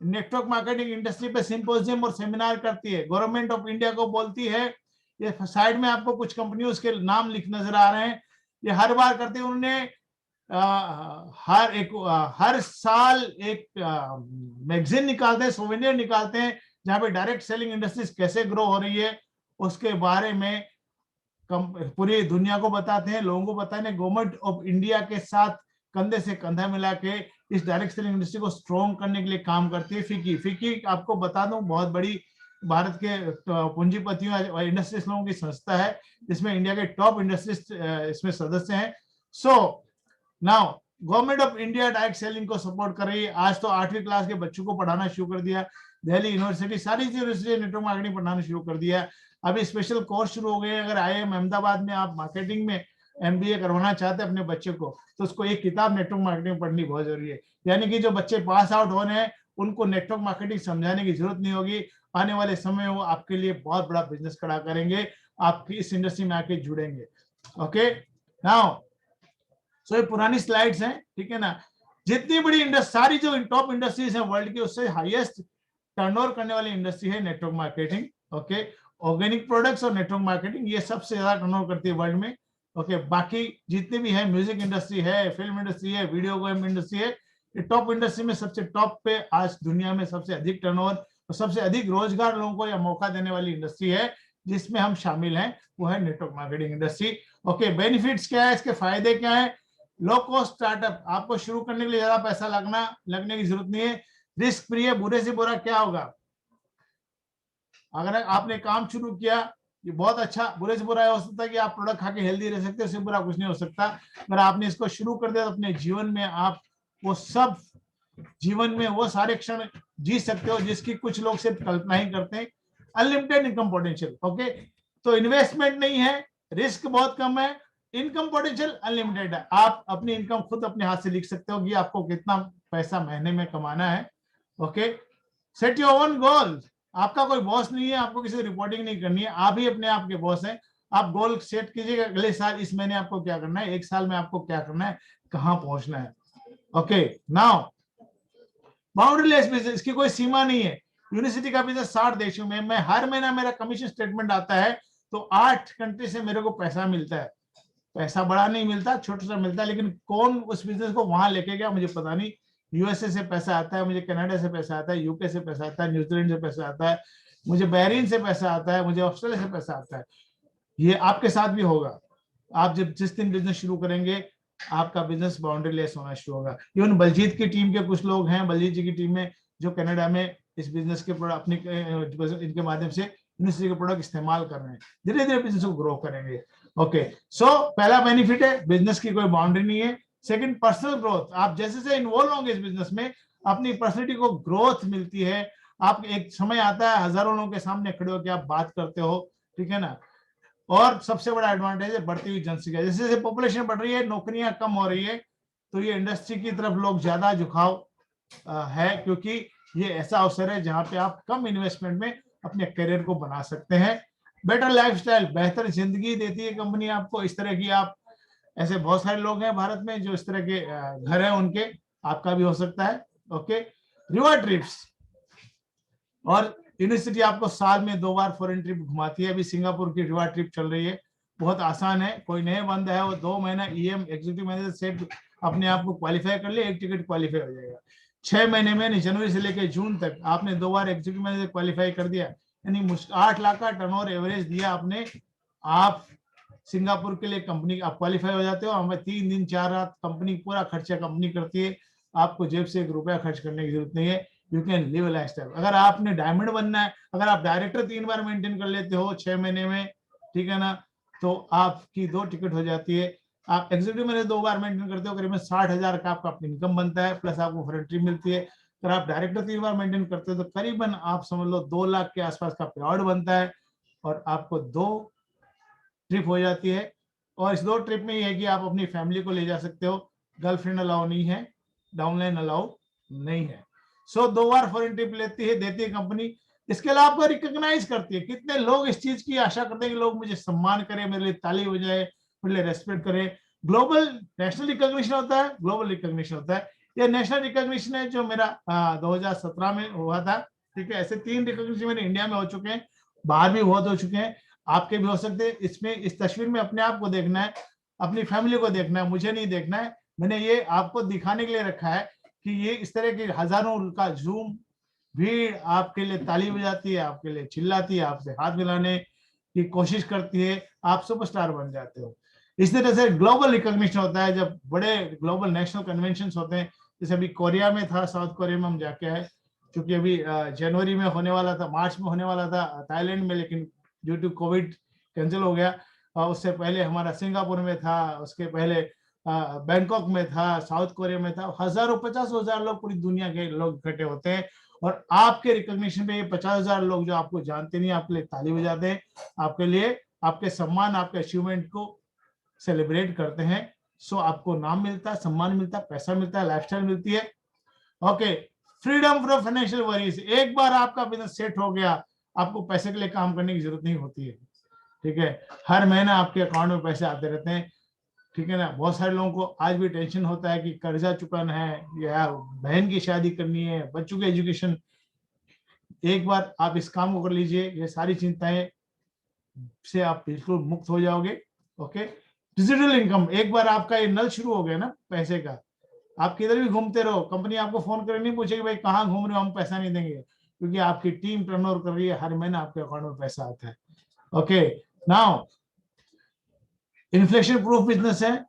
Speaker 1: नेटवर्क मार्केटिंग इंडस्ट्री पे सिंपोजियम और सेमिनार करती है, गवर्नमेंट ऑफ इंडिया को बोलती है। ये साइड में आपको कुछ कंपनियों के नाम लिख नजर आ रहे हैं, ये हर बार करते हैं। उन्होंने हर साल एक मैगजीन निकालते हैं, सोवेनियर निकालते हैं, जहां पे डायरेक्ट सेलिंग इंडस्ट्रीज कैसे ग्रो हो रही है उसके बारे में पूरी दुनिया को बताते हैं, लोगों को बताते हैं। गवर्नमेंट ऑफ इंडिया के साथ कंधे से कंधा मिला के इस डायरेक्ट सेलिंग इंडस्ट्री को स्ट्रॉन्ग करने के लिए काम करती है फिक्की। फिक्की आपको बता दूं बहुत बड़ी भारत के पूंजीपतियों और इंडस्ट्रीज लोगों की संस्था है, जिसमें इंडिया के टॉप इंडस्ट्रीज इसमें सदस्य हैं। So now government of India direct selling को सपोर्ट कर रही है। आज तो 8वीं क्लास के बच्चों को पढ़ाना शुरू कर दिया, दिल्ली यूनिवर्सिटी, सारी यूनिवर्सिटी नेटवर्क मार्केटिंग पढ़ाना शुरू कर दिया। अभी स्पेशल कोर्स शुरू हो गए। अगर IIM अहमदाबाद में आप मार्केटिंग में MBA करवाना चाहते हैं अपने बच्चे को, तो उसको एक किताब नेटवर्क मार्केटिंग पढ़नी बहुत जरूरी है। यानी कि जो बच्चे पास आउट हो रहे हैं उनको नेटवर्क मार्केटिंग समझाने की जरूरत नहीं होगी। आने वाले समय में वो आपके लिए बहुत बड़ा बिजनेस खड़ा करेंगे, आपकी इस इंडस्ट्री में आके जुड़ेंगे। ओके, नाउ सो ये पुरानी स्लाइड्स हैं, ठीक है ना। जितनी बड़ी इंडस्ट्री, सारी जो टॉप इंडस्ट्रीज है वर्ल्ड की, उससे हाईएस्ट टर्नओवर करने वाली इंडस्ट्री है network marketing. Okay, organic products और नेटवर्क मार्केटिंग ये सबसे ज्यादा टर्नओवर करती है वर्ल्ड में। ओके, बाकी जितने भी है, म्यूजिक इंडस्ट्री है, फिल्म इंडस्ट्री है, वीडियो गेम इंडस्ट्री है, ये टॉप इंडस्ट्री में सबसे टॉप पे आज दुनिया में सबसे अधिक टर्नओवर और सबसे अधिक रोजगार लोगों को या मौका देने वाली इंडस्ट्री है जिसमें हम शामिल हैं, वो है network marketing industry. Okay, benefits क्या है, इसके फायदे क्या है? लो कॉस्ट स्टार्टअप, आपको शुरू करने के लिए ज्यादा पैसा लगने की जरूरत नहीं है। रिस्क फ्री है। बुरे से बुरा क्या होगा, अगर आपने काम शुरू किया, ये बहुत अच्छा। बुरे से बुरा हो सकता है कि आप प्रोडक्ट खा के हेल्दी रह सकते हो, उससे बुरा कुछ नहीं हो सकता। अगर आपने इसको शुरू कर दिया तो अपने जीवन में आप वो सब, जीवन में वो सारे क्षण जी सकते हो जिसकी कुछ लोग सिर्फ कल्पना ही करते हैं। Unlimited income potential. ओके, तो इन्वेस्टमेंट नहीं है, रिस्क बहुत कम है, इनकम पोटेंशियल अनलिमिटेड है। आप अपनी इनकम खुद अपने हाथ से लिख सकते हो कि आपको कितना पैसा महीने में कमाना है। Okay, set your own goal. आपका कोई बॉस नहीं है, आपको किसी रिपोर्टिंग नहीं करनी है, आप ही अपने आप के बॉस हैं। आप गोल सेट कीजिएगा, अगले साल, इस महीने आपको क्या करना है, एक साल में आपको क्या करना है, कहां पहुंचना है। ओके, नाउ बाउंड्रीलेस बिजनेस, इसकी कोई सीमा नहीं है। यूनिवर्सिटी का बिजनेस 60 देशों में, मैं हर महीना मेरा कमीशन स्टेटमेंट आता है तो 8 कंट्री से मेरे को पैसा मिलता है। पैसा बड़ा नहीं मिलता, छोटा सा मिलता है, लेकिन कौन उस बिजनेस को वहां लेके गया मुझे पता नहीं। USA से पैसा आता है मुझे, कनाडा से पैसा आता है, UK से पैसा आता है, न्यूजीलैंड से पैसा आता है मुझे, बहरीन से पैसा आता है मुझे, ऑस्ट्रेलिया से पैसा आता है। ये आपके साथ भी होगा। आप जब जिस दिन बिजनेस शुरू करेंगे, आपका बिजनेस बाउंड्री लेस होना शुरू होगा। इवन बलजीत की टीम के कुछ लोग हैं, बलजीत जी की टीम में, जो कनाडा में इस बिजनेस के प्रोडक्ट अपने इनके माध्यम से यूनिवर्सिटी के प्रोडक्ट इस्तेमाल कर रहे हैं। धीरे धीरे बिजनेस को ग्रो करेंगे। ओके, सो पहला बेनिफिट है बिजनेस की कोई बाउंड्री नहीं है। Second, personal growth. आप जैसे जैसे इन्वॉल्व होंगे इस बिजनेस में, अपनी पर्सनैलिटी को ग्रोथ मिलती है। आप एक समय आता है हजारों लोगों के सामने खड़े होकर आप बात करते हो, ठीक है ना। और सबसे बड़ा एडवांटेज है बढ़ती हुई जनसंख्या। जैसे जैसे पॉपुलेशन बढ़ रही है, नौकरियां कम हो रही है, तो ये इंडस्ट्री की तरफ लोग ज्यादा झुकाव है, क्योंकि ये ऐसा अवसर है जहां पे आप कम इन्वेस्टमेंट में अपने करियर को बना सकते हैं। बेटर लाइफस्टाइल, बेहतर जिंदगी देती है कंपनी आपको। इस तरह की, आप ऐसे बहुत सारे लोग हैं भारत में जो इस तरह के घर हैं उनके, आपका भी हो सकता है। ओके, रिवर ट्रिप्स, और यूनिवर्सिटी आपको साल में 2 बार फॉरेन ट्रिप घुमाती है। अभी सिंगापुर की रिवर ट्रिप चल रही है, बहुत आसान है। कोई नए बंदा है, वो 2 महीना EM एग्जीक्यूटिव मैनेजर से अपने आप को क्वालिफाई कर ले, एक टिकट क्वालिफाई हो जाएगा। 6 महीने में, जनवरी से लेकर जून तक आपने 2 बार एग्जीक्यूटिव मैनेजर क्वालिफाई कर दिया, यानी 8 लाख का टर्नओवर एवरेज दिया आपने, आप सिंगापुर के लिए कंपनी आप क्वालिफाई हो जाते हो। हमें 3 दिन 4 रात कंपनी पूरा खर्चा कंपनी करती है, आपको जेब से 1 रुपया खर्च करने की जरूरत नहीं है। You can live lifestyle. अगर आपने डायमंड बनना है, अगर आप डायरेक्टर 3 बार मेंटेन कर लेते हो 6 महीने में, ठीक है ना, तो आपकी 2 टिकट हो जाती है। आप एग्जीक्यूटिव में 2 बार मेंटेन करते हो, करीबन 60,000 का आपका इनकम बनता है, प्लस आपको फॉरेन ट्रिप मिलती है। अगर आप डायरेक्टर 3 बार मेंटेन करते हो तो करीबन आप समझ लो 2 लाख के आसपास का पेआउट बनता है, और आपको 2 ट्रिप हो जाती है। और इस 2 ट्रिप में ये है कि आप अपनी फैमिली को ले जा सकते हो, गर्लफ्रेंड अलाउ नहीं है, डाउनलाइन अलाउ नहीं है। सो 2 बार फॉरेन ट्रिप देती है कंपनी। इसके अलावा आपको रिकॉग्नाइज करती है। कितने लोग इस चीज की आशा करते हैं कि लोग मुझे सम्मान करें, मेरे लिए ताली बजाए, मेरे लिए रेस्पेक्ट करें। ग्लोबल नेशनल रिकॉग्निशन होता है, ग्लोबल रिकॉग्निशन होता है। ये नेशनल रिकॉग्निशन है जो मेरा 2017 में हुआ था। ठीक है, ऐसे 3 रिकॉग्निशन मेरे इंडिया में हो चुके हैं, बाहर भी बहुत हो चुके हैं, आपके भी हो सकते हैं। इसमें इस तस्वीर में अपने आप को देखना है, अपनी फैमिली को देखना है, मुझे नहीं देखना है। मैंने ये आपको दिखाने के लिए रखा है कि ये इस तरह के हजारों का जूम भीड़ आपके लिए ताली बजाती है, आपके लिए चिल्लाती है, आपसे हाथ मिलाने की कोशिश करती है, आप सुपरस्टार बन जाते हो। इस तरह से ग्लोबल रिकॉग्निशन होता है जब बड़े ग्लोबल नेशनल कन्वेंशन होते हैं। जैसे अभी कोरिया में था, साउथ कोरिया में हम जाके आए, क्योंकि अभी जनवरी में होने वाला था, मार्च में होने वाला था थाईलैंड में, लेकिन ड्यू टू कोविड कैंसिल हो गया। उससे पहले हमारा सिंगापुर में था, उसके पहले बैंकॉक में था, साउथ कोरिया में था। हजारों 50,000 लोग, पूरी दुनिया के लोग इकट्ठे होते हैं और आपके रिकॉग्निशन पे ये 50,000 लोग जो आपको जानते नहीं, आपके लिए ताली बजाते हैं, आपके लिए, आपके सम्मान, आपके अचीवमेंट को सेलिब्रेट करते हैं। सो आपको नाम मिलता है, सम्मान मिलता है, पैसा मिलता है, लाइफस्टाइल मिलती है। Okay, freedom from financial worries. एक बार आपका बिजनेस सेट हो गया, आपको पैसे के लिए काम करने की जरूरत नहीं होती है। ठीक है, हर महीना आपके अकाउंट में पैसे आते रहते हैं। ठीक है ना, बहुत सारे लोगों को आज भी टेंशन होता है कि कर्जा चुकाना है, या बहन की शादी करनी है, बच्चों की एजुकेशन। एक बार आप इस काम को कर लीजिए, ये सारी चिंताएं से आप बिल्कुल मुक्त हो जाओगे। ओके, डिजिटल इनकम, एक बार आपका ये नल शुरू हो गया ना पैसे का, आप किधर भी घूमते रहो, कंपनी आपको फोन करे नहीं पूछेगी भाई कहाँ घूम रहे हो, हम पैसा नहीं देंगे, क्योंकि आपकी टीम टर्नओवर कर रही है, हर महीना आपके अकाउंट में पैसा आता है। Okay, now inflation proof business है,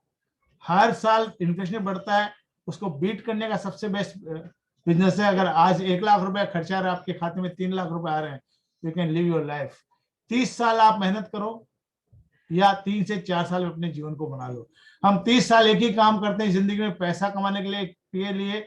Speaker 1: हर साल इन्फ्लेशन बढ़ता है, उसको बीट करने का सबसे बेस्ट बिजनेस है। अगर आज 1 लाख रुपया खर्चा रहा, आपके खाते में 3 लाख रुपए आ रहे हैं, you can live your life. 30 साल आप मेहनत करो, या 3 से 4 साल में अपने जीवन को बना लो। हम 30 साल एक ही काम करते हैं जिंदगी में, पैसा कमाने के लिए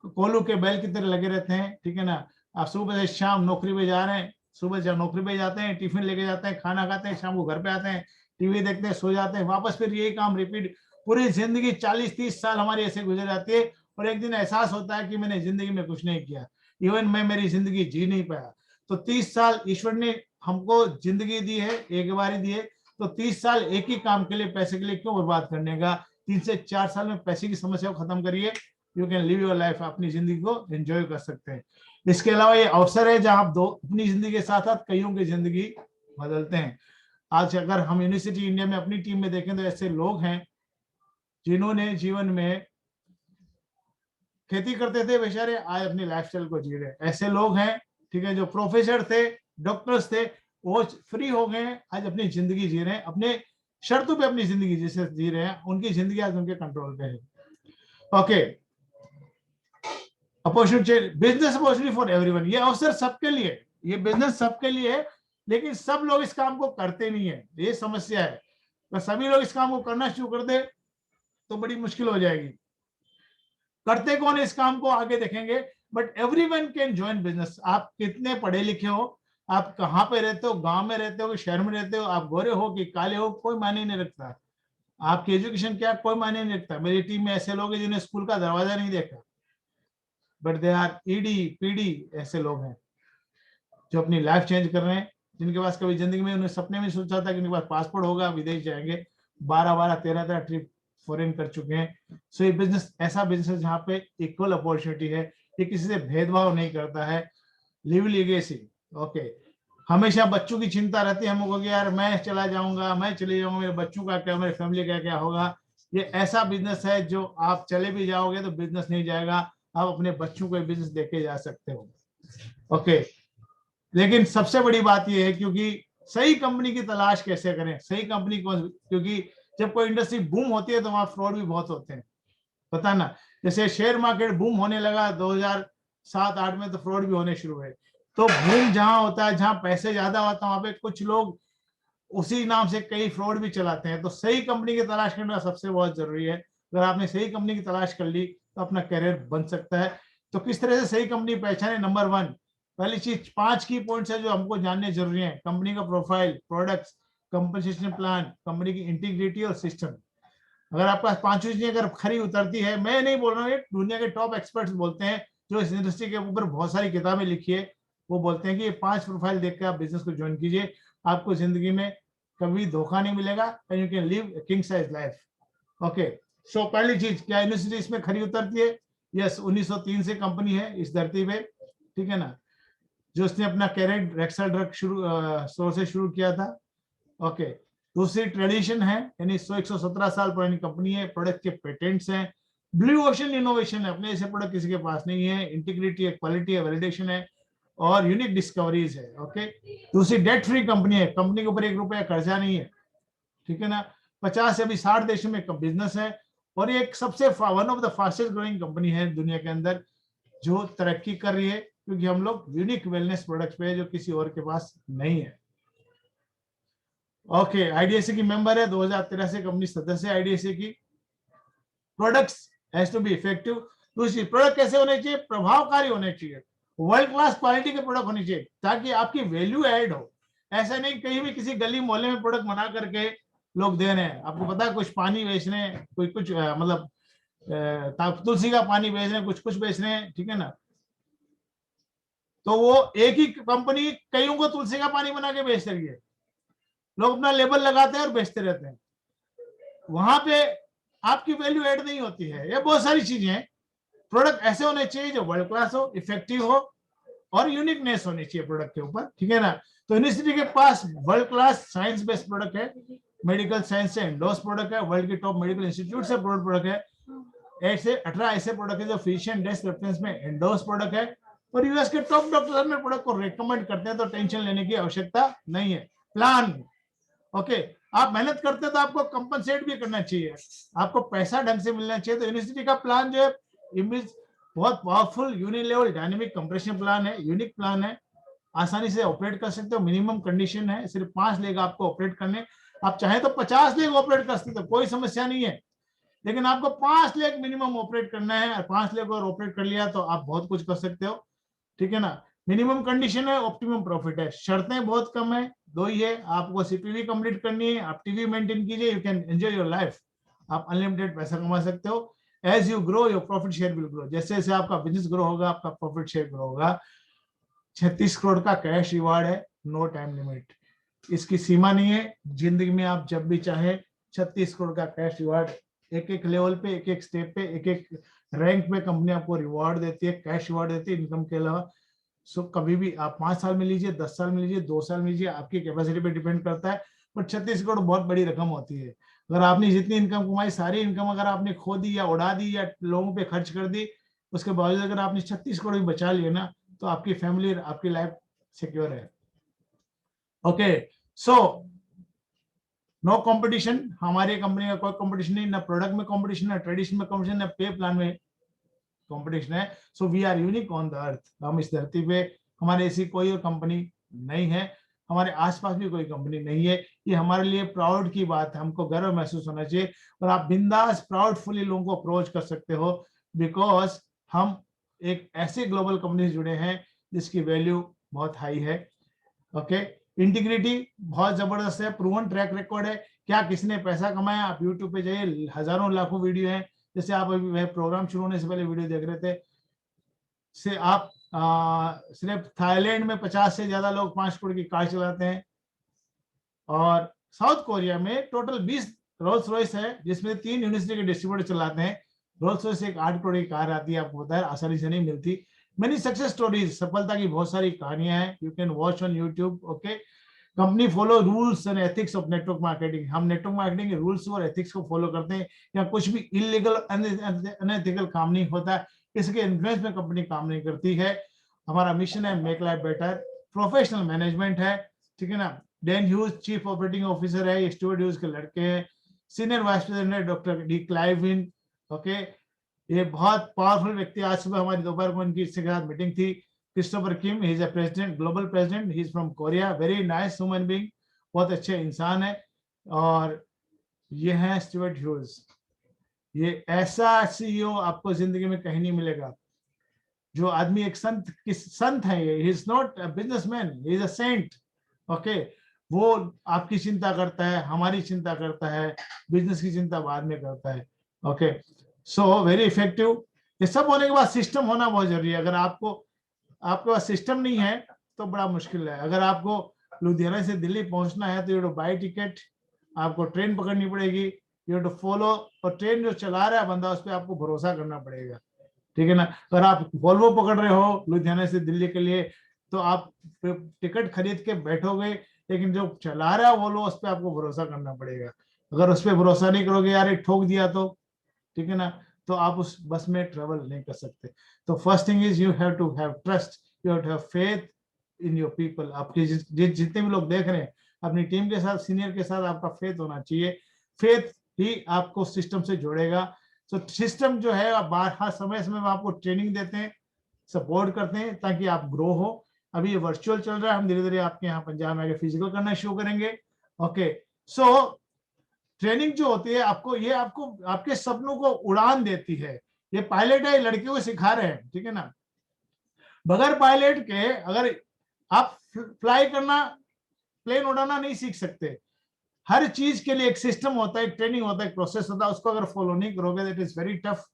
Speaker 1: कोलू के बैल की तरह लगे रहते हैं। ठीक है ना, आप सुबह से शाम नौकरी पे जा रहे हैं, सुबह जब नौकरी पे जाते हैं, टिफिन लेके जाते हैं, खाना खाते हैं, शाम को घर पे आते हैं, टीवी देखते हैं, सो जाते हैं, वापस फिर यही काम रिपीट। पूरी जिंदगी 40-30 साल हमारी ऐसे गुजर जाती है, और एक दिन एहसास होता है कि मैंने जिंदगी में कुछ नहीं किया, इवन मैं मेरी जिंदगी जी नहीं पाया। तो 30 साल ईश्वर ने हमको जिंदगी दी है, एक बार ही दी है, तो 30 साल एक ही काम के लिए, पैसे के लिए क्यों बर्बाद करने का। 3 से 4 साल में पैसे की समस्या को खत्म करिए, you can live your life, अपनी जिंदगी को एंजॉय कर सकते हैं। इसके अलावा ये अवसर है जहां आप दो अपनी जिंदगी के साथ साथ कईयों की जिंदगी बदलते हैं। आज अगर हम यूनिवर्सिटी इंडिया में अपनी टीम में देखें तो ऐसे लोग हैं जिन्होंने जीवन में खेती करते थे बेचारे, आज अपनी लाइफस्टाइल को जी रहे हैं। ऐसे लोग हैं, ठीक है, जो प्रोफेसर थे, डॉक्टर्स थे, वो फ्री हो गए, आज अपनी जिंदगी जी रहे हैं, अपने शर्तों पे अपनी जिंदगी जैसे जी रहे हैं, उनकी जिंदगी आज उनके कंट्रोल पे है। Okay, opportunity, business opportunity for everyone, ये अवसर सबके लिए, ये बिजनेस सबके लिए है, लेकिन सब लोग इस काम को करते नहीं है, ये समस्या है। अगर सभी लोग इस काम को करना शुरू कर दे तो बड़ी मुश्किल हो जाएगी। करते कौन इस काम को आगे देखेंगे, but everyone can join business. आप कितने पढ़े लिखे हो, आप कहाँ पे रहते हो, गांव में रहते हो कि शहर में रहते हो, आप गोरे हो कि काले हो, कोई मायने नहीं रखता। आपकी एजुकेशन क्या, कोई मायने नहीं रखता। मेरी टीम में ऐसे लोग हैं जिन्हें स्कूल का दरवाजा नहीं देखा, but they are ED PD, ऐसे लोग हैं जो अपनी लाइफ चेंज कर रहे हैं, जिनके पास कभी जिंदगी में उन्हें सपने में सोचा था कि उनके पास पासपोर्ट होगा, विदेश जाएंगे, 12-12, 13-13 ट्रिप फॉरेन कर चुके हैं। सो ये बिजनेस ऐसा बिजनेस है जहाँ पे इक्वल अपॉर्चुनिटी है, ये किसी से भेदभाव नहीं करता है। लिव लीगेसी, ओके, हमेशा बच्चों की चिंता रहती है हमको कि यार मैं चला जाऊंगा, मैं चले जाऊंगा, मेरे बच्चों का क्या, मेरे फैमिली का क्या होगा। ये ऐसा बिजनेस है जो आप चले भी जाओगे तो बिजनेस नहीं जाएगा, आप अपने बच्चों को बिजनेस देके जा सकते हो। ओके, लेकिन सबसे बड़ी बात यह है, क्योंकि सही कंपनी की तलाश कैसे करें, सही कंपनी को, क्योंकि जब कोई इंडस्ट्री बूम होती है तो वहां फ्रॉड भी बहुत होते हैं, पता ना। जैसे शेयर मार्केट बूम होने लगा 2007-8 में, तो फ्रॉड भी होने शुरू हुए। तो बूम जहां होता है, जहां पैसे ज्यादा होता है, वहां पे कुछ लोग उसी नाम से कई फ्रॉड भी चलाते हैं। तो सही कंपनी की तलाश करना सबसे बहुत जरूरी है। अगर आपने सही कंपनी की तलाश कर ली तो अपना करियर बन सकता है। तो किस तरह से सही कंपनी पहचाने, नंबर 1, पहली चीज 5 की पॉइंट्स है जो हमको जानने जरूरी है। कंपनी का profile, products, compensation plan, company की इंटीग्रिटी और सिस्टम। अगर आपके पास 5 चीजें अगर खरी उतरती है, मैं नहीं बोल रहा हूँ, दुनिया के टॉप एक्सपर्ट्स बोलते हैं जो इस इंडस्ट्री के ऊपर बहुत सारी किताबें लिखी है, वो बोलते हैं कि ये 5 प्रोफाइल देख के आप बिजनेस को ज्वाइन कीजिए, आपको जिंदगी में कभी धोखा नहीं मिलेगा and you can live king size life. Okay, so पहली चीज, क्या यूनिवर्सिटी इसमें खरी उतरती है? यस, 1903 से कंपनी है इस धरती पे, ठीक है ना, जो उसने अपना कैरेट रेक्सल ड्रग स्टोर से शुरू किया था। ओके, दूसरी ट्रेडिशन है, यानी 117 साल पुरानी कंपनी है, प्रोडक्ट के पेटेंट्स हैं, ब्लू ओशन इनोवेशन है, अपने ऐसे प्रोडक्ट किसी के पास नहीं है, इंटीग्रिटी है, क्वालिटी है, वैलिडेशन है और यूनिक डिस्कवरीज है। ओके, दूसरी डेट फ्री कंपनी है, कंपनी के ऊपर 1 रुपया कर्जा नहीं है, ठीक है ना, 50 से अभी 60 देशों में बिजनेस है और ये एक सबसे one of the fastest growing company है दुनिया के अंदर जो तरक्की कर रही है, क्योंकि हम लोग यूनिक वेलनेस प्रोडक्ट्स पे जो किसी और के पास नहीं है। ओके, आईडीएसए की मेंबर है, 2013 से कंपनी सदस्य है आईडीएसए की। Products has to be effective. दूसरी, प्रोडक्ट कैसे होने चाहिए? प्रभावकारी होने चाहिए, वर्ल्ड क्लास क्वालिटी के प्रोडक्ट होने चाहिए ताकि आपकी वैल्यू ऐड हो। ऐसा नहीं कहीं भी किसी गली मोहल्ले में प्रोडक्ट बना करके लोग दे रहे हैं। आपको पता है, कुछ पानी बेच रहे हैं, कोई कुछ मतलब तुलसी का पानी बेच रहे हैं, कुछ बेच रहे हैं, ठीक है ना, तो वो एक ही कंपनी कईयों को तुलसी का पानी बना के बेच रही है, लोग अपना लेबल लगाते हैं और बेचते रहते हैं, वहां पे आपकी वैल्यू ऐड नहीं होती है। ये बहुत सारी चीजें हैं। प्रोडक्ट ऐसे होने चाहिए जो वर्ल्ड क्लास हो, इफेक्टिव हो और यूनिकनेस होनी चाहिए प्रोडक्ट के ऊपर, ठीक है ना। तो यूनिवर्सिटी के पास world class science based product है, मेडिकल साइंस से एंडोर्स प्रोडक्ट है, वर्ल्ड के टॉप मेडिकल इंस्टीट्यूट से प्रोडक्ट है, 8 से 18 ऐसे प्रोडक्ट है जो फिजिशियन डेस्क रेफरेंस में एंडोर्स प्रोडक्ट है और यूएस के टॉप डॉक्टर में प्रोडक्ट को रेकमेंड करते हैं, तो टेंशन लेने की आवश्यकता नहीं है। प्लान, ओके, आप मेहनत करते हैं तो आपको कंपनसेट भी करना चाहिए, आपको पैसा ढंग से मिलना चाहिए। तो यूनिवर्सिटी का प्लान जो है इमेज बहुत पावरफुल यूनिलेवल डायनेमिक कंप्रेशन प्लान है, यूनिक प्लान है, आसानी से ऑपरेट कर सकते हो। मिनिमम कंडीशन है सिर्फ 5 लेग आपको ऑपरेट करने, आप चाहे तो 50 लेग ऑपरेट कर सकते हो, कोई समस्या नहीं है, लेकिन आपको 5 लेग मिनिमम ऑपरेट करना है और 5 लेग और ऑपरेट कर लिया तो आप बहुत कुछ कर सकते हो, ठीक है ना। मिनिमम कंडीशन है, ऑप्टिमम प्रॉफिट है, शर्तें बहुत कम है, 2 ही है, आपको सीपीवी कंप्लीट करनी है, आप टीवी मेंटेन कीजिए, you can enjoy your life, आप अनलिमिटेड पैसा कमा सकते हो। As you grow your profit share will grow, जैसे जैसे आपका बिजनेस ग्रो होगा आपका प्रॉफिट शेयर ग्रो होगा। 36 करोड़ का कैश रिवार्ड है, नो टाइम लिमिट, इसकी सीमा नहीं है, जिंदगी में आप जब भी चाहे 36 करोड़ का कैश रिवार्ड, एक लेवल पे, एक स्टेप पे, एक रैंक पे कंपनी आपको रिवार्ड देती है, कैश रिवार्ड देती है इनकम के अलावा। सो कभी भी आप 5 साल में लीजिए, 10 साल में लीजिए, 2 साल में लीजिए, आपकी कैपेसिटी पे डिपेंड करता है, पर 36 करोड़ बहुत बड़ी रकम होती है। अगर आपने जितनी इनकम कमाई, सारी इनकम अगर आपने खो दी या उड़ा दी या लोगों पे खर्च कर दी, उसके बावजूद अगर आपने 36 करोड़ भी बचा लिए ना, तो आपकी फैमिली, आपकी लाइफ सिक्योर है। ओके, सो नो कंपटीशन, हमारी कंपनी का कोई कंपटीशन नहीं, ना प्रोडक्ट में कंपटीशन, ना ट्रेडिशन में कंपटीशन, ना पे प्लान में कंपटीशन है। So we are unique on the earth, हम इस धरती पे, हमारे ऐसी कोई और कंपनी नहीं है, हमारे आसपास भी कोई कंपनी नहीं है। ये हमारे लिए प्राउड की बात है, हमको गर्व महसूस होना चाहिए और आप बिंदास प्राउडफुली लोगों को अप्रोच कर सकते हो, बिकॉज हम एक ऐसे ग्लोबल कंपनी से जुड़े हैं जिसकी वैल्यू बहुत हाई है। ओके, इंटीग्रिटी बहुत जबरदस्त है, प्रूवन ट्रैक रिकॉर्ड है, क्या किसने पैसा कमाया, आप यूट्यूब पे जाइए, हजारों लाखों वीडियो हैं, जैसे आप अभी प्रोग्राम शुरू होने से पहले वीडियो देख रहे थे, से आप सिर्फ थाईलैंड में 50 से ज्यादा लोग 5 करोड़ की कार चलाते हैं और साउथ कोरिया में टोटल 20 रोल्स रॉयस है, जिसमें 3 यूनिवर्सिटी के डिस्ट्रीब्यूटर चलाते हैं। रोल्स रॉयस एक 8 करोड़ की कार आती है, आपको पता है, आसानी से नहीं मिलती। मेनी सक्सेस स्टोरीज, सफलता की बहुत सारी कहानियां हैं, you can watch on YouTube. Okay, company follow rules and ethics of network marketing, हम नेटवर्क मार्केटिंग के रूल्स और एथिक्स को फॉलो करते हैं, या कुछ भी इलीगल अनएथिकल काम नहीं होता, इसके इन्फ्लुएंस में कंपनी काम नहीं करती है। हमारा मिशन है make life better, professional management है, ठीक है ना। Dan huge chief operating officer है, स्टुअर्ट ह्यूज के लड़के हैं, सीनियर वाइस प्रेसिडेंट है डॉक्टर डी क्लाइविन। ओके, ये बहुत पावरफुल व्यक्ति, आज सुबह हमारी दोपहर को इनकी इसके साथ मीटिंग थी। Christopher Kim, he is a president, global president, he is from Korea, very nice human being, बहुत अच्छे इंसान है। और ये है स्टुअर्ट ह्यूज, ये ऐसा सीईओ आपको जिंदगी में कहीं नहीं मिलेगा, जो आदमी एक संत है, ये he is not a businessman, he is a saint. Okay, वो आपकी चिंता करता है, हमारी चिंता करता है, बिजनेस की चिंता बाद में करता है। Okay, so very effective. ये सब होने के बाद सिस्टम होना बहुत जरूरी है। अगर आपके पास सिस्टम नहीं है तो बड़ा मुश्किल है। अगर आपको लुधियाना से दिल्ली पहुंचना है तो यू टू बाय टिकट, आपको ट्रेन पकड़नी पड़ेगी, यू टू फॉलो, और ट्रेन जो चला रहा है बंदा उस पर आपको भरोसा करना पड़ेगा, ठीक है ना। अगर आप वॉल्वो पकड़ रहे हो लुधियाना से दिल्ली के लिए तो आप टिकट खरीद के बैठोगे, लेकिन जो चला रहा है वॉल्वो उस पर आपको भरोसा करना पड़ेगा। अगर उस पर भरोसा नहीं करोगे, यार एक ठोक दिया तो, ठीक है ना, तो आप उस बस में ट्रेवल नहीं कर सकते। तो first thing is you have to have trust, you have to have faith in your people. आपके जितने भी लोग देख रहे हैं अपनी टीम के साथ, सीनियर के साथ आपका फेथ होना चाहिए। फेथ ही आपको सिस्टम से जोड़ेगा। तो सिस्टम जो है आप हर समय समय में आपको ट्रेनिंग देते हैं, सपोर्ट करते हैं ताकि आप ग्रो हो। अभी ये वर्चुअल चल रहा है, हम धीरे धीरे आपके यहाँ पंजाब में आगे फिजिकल करना शुरू करेंगे। ओके, सो ट्रेनिंग जो होती है आपको, ये आपको आपके सपनों को उड़ान देती है। ये पायलट है, लड़कियों को सिखा रहे हैं, ठीक है ना। बगैर पायलट के अगर आप फ्लाई करना, प्लेन उड़ाना नहीं सीख सकते। हर चीज के लिए एक सिस्टम होता है, एक ट्रेनिंग होता है, एक प्रोसेस होता है, उसको अगर फॉलो नहीं करोगे that is very tough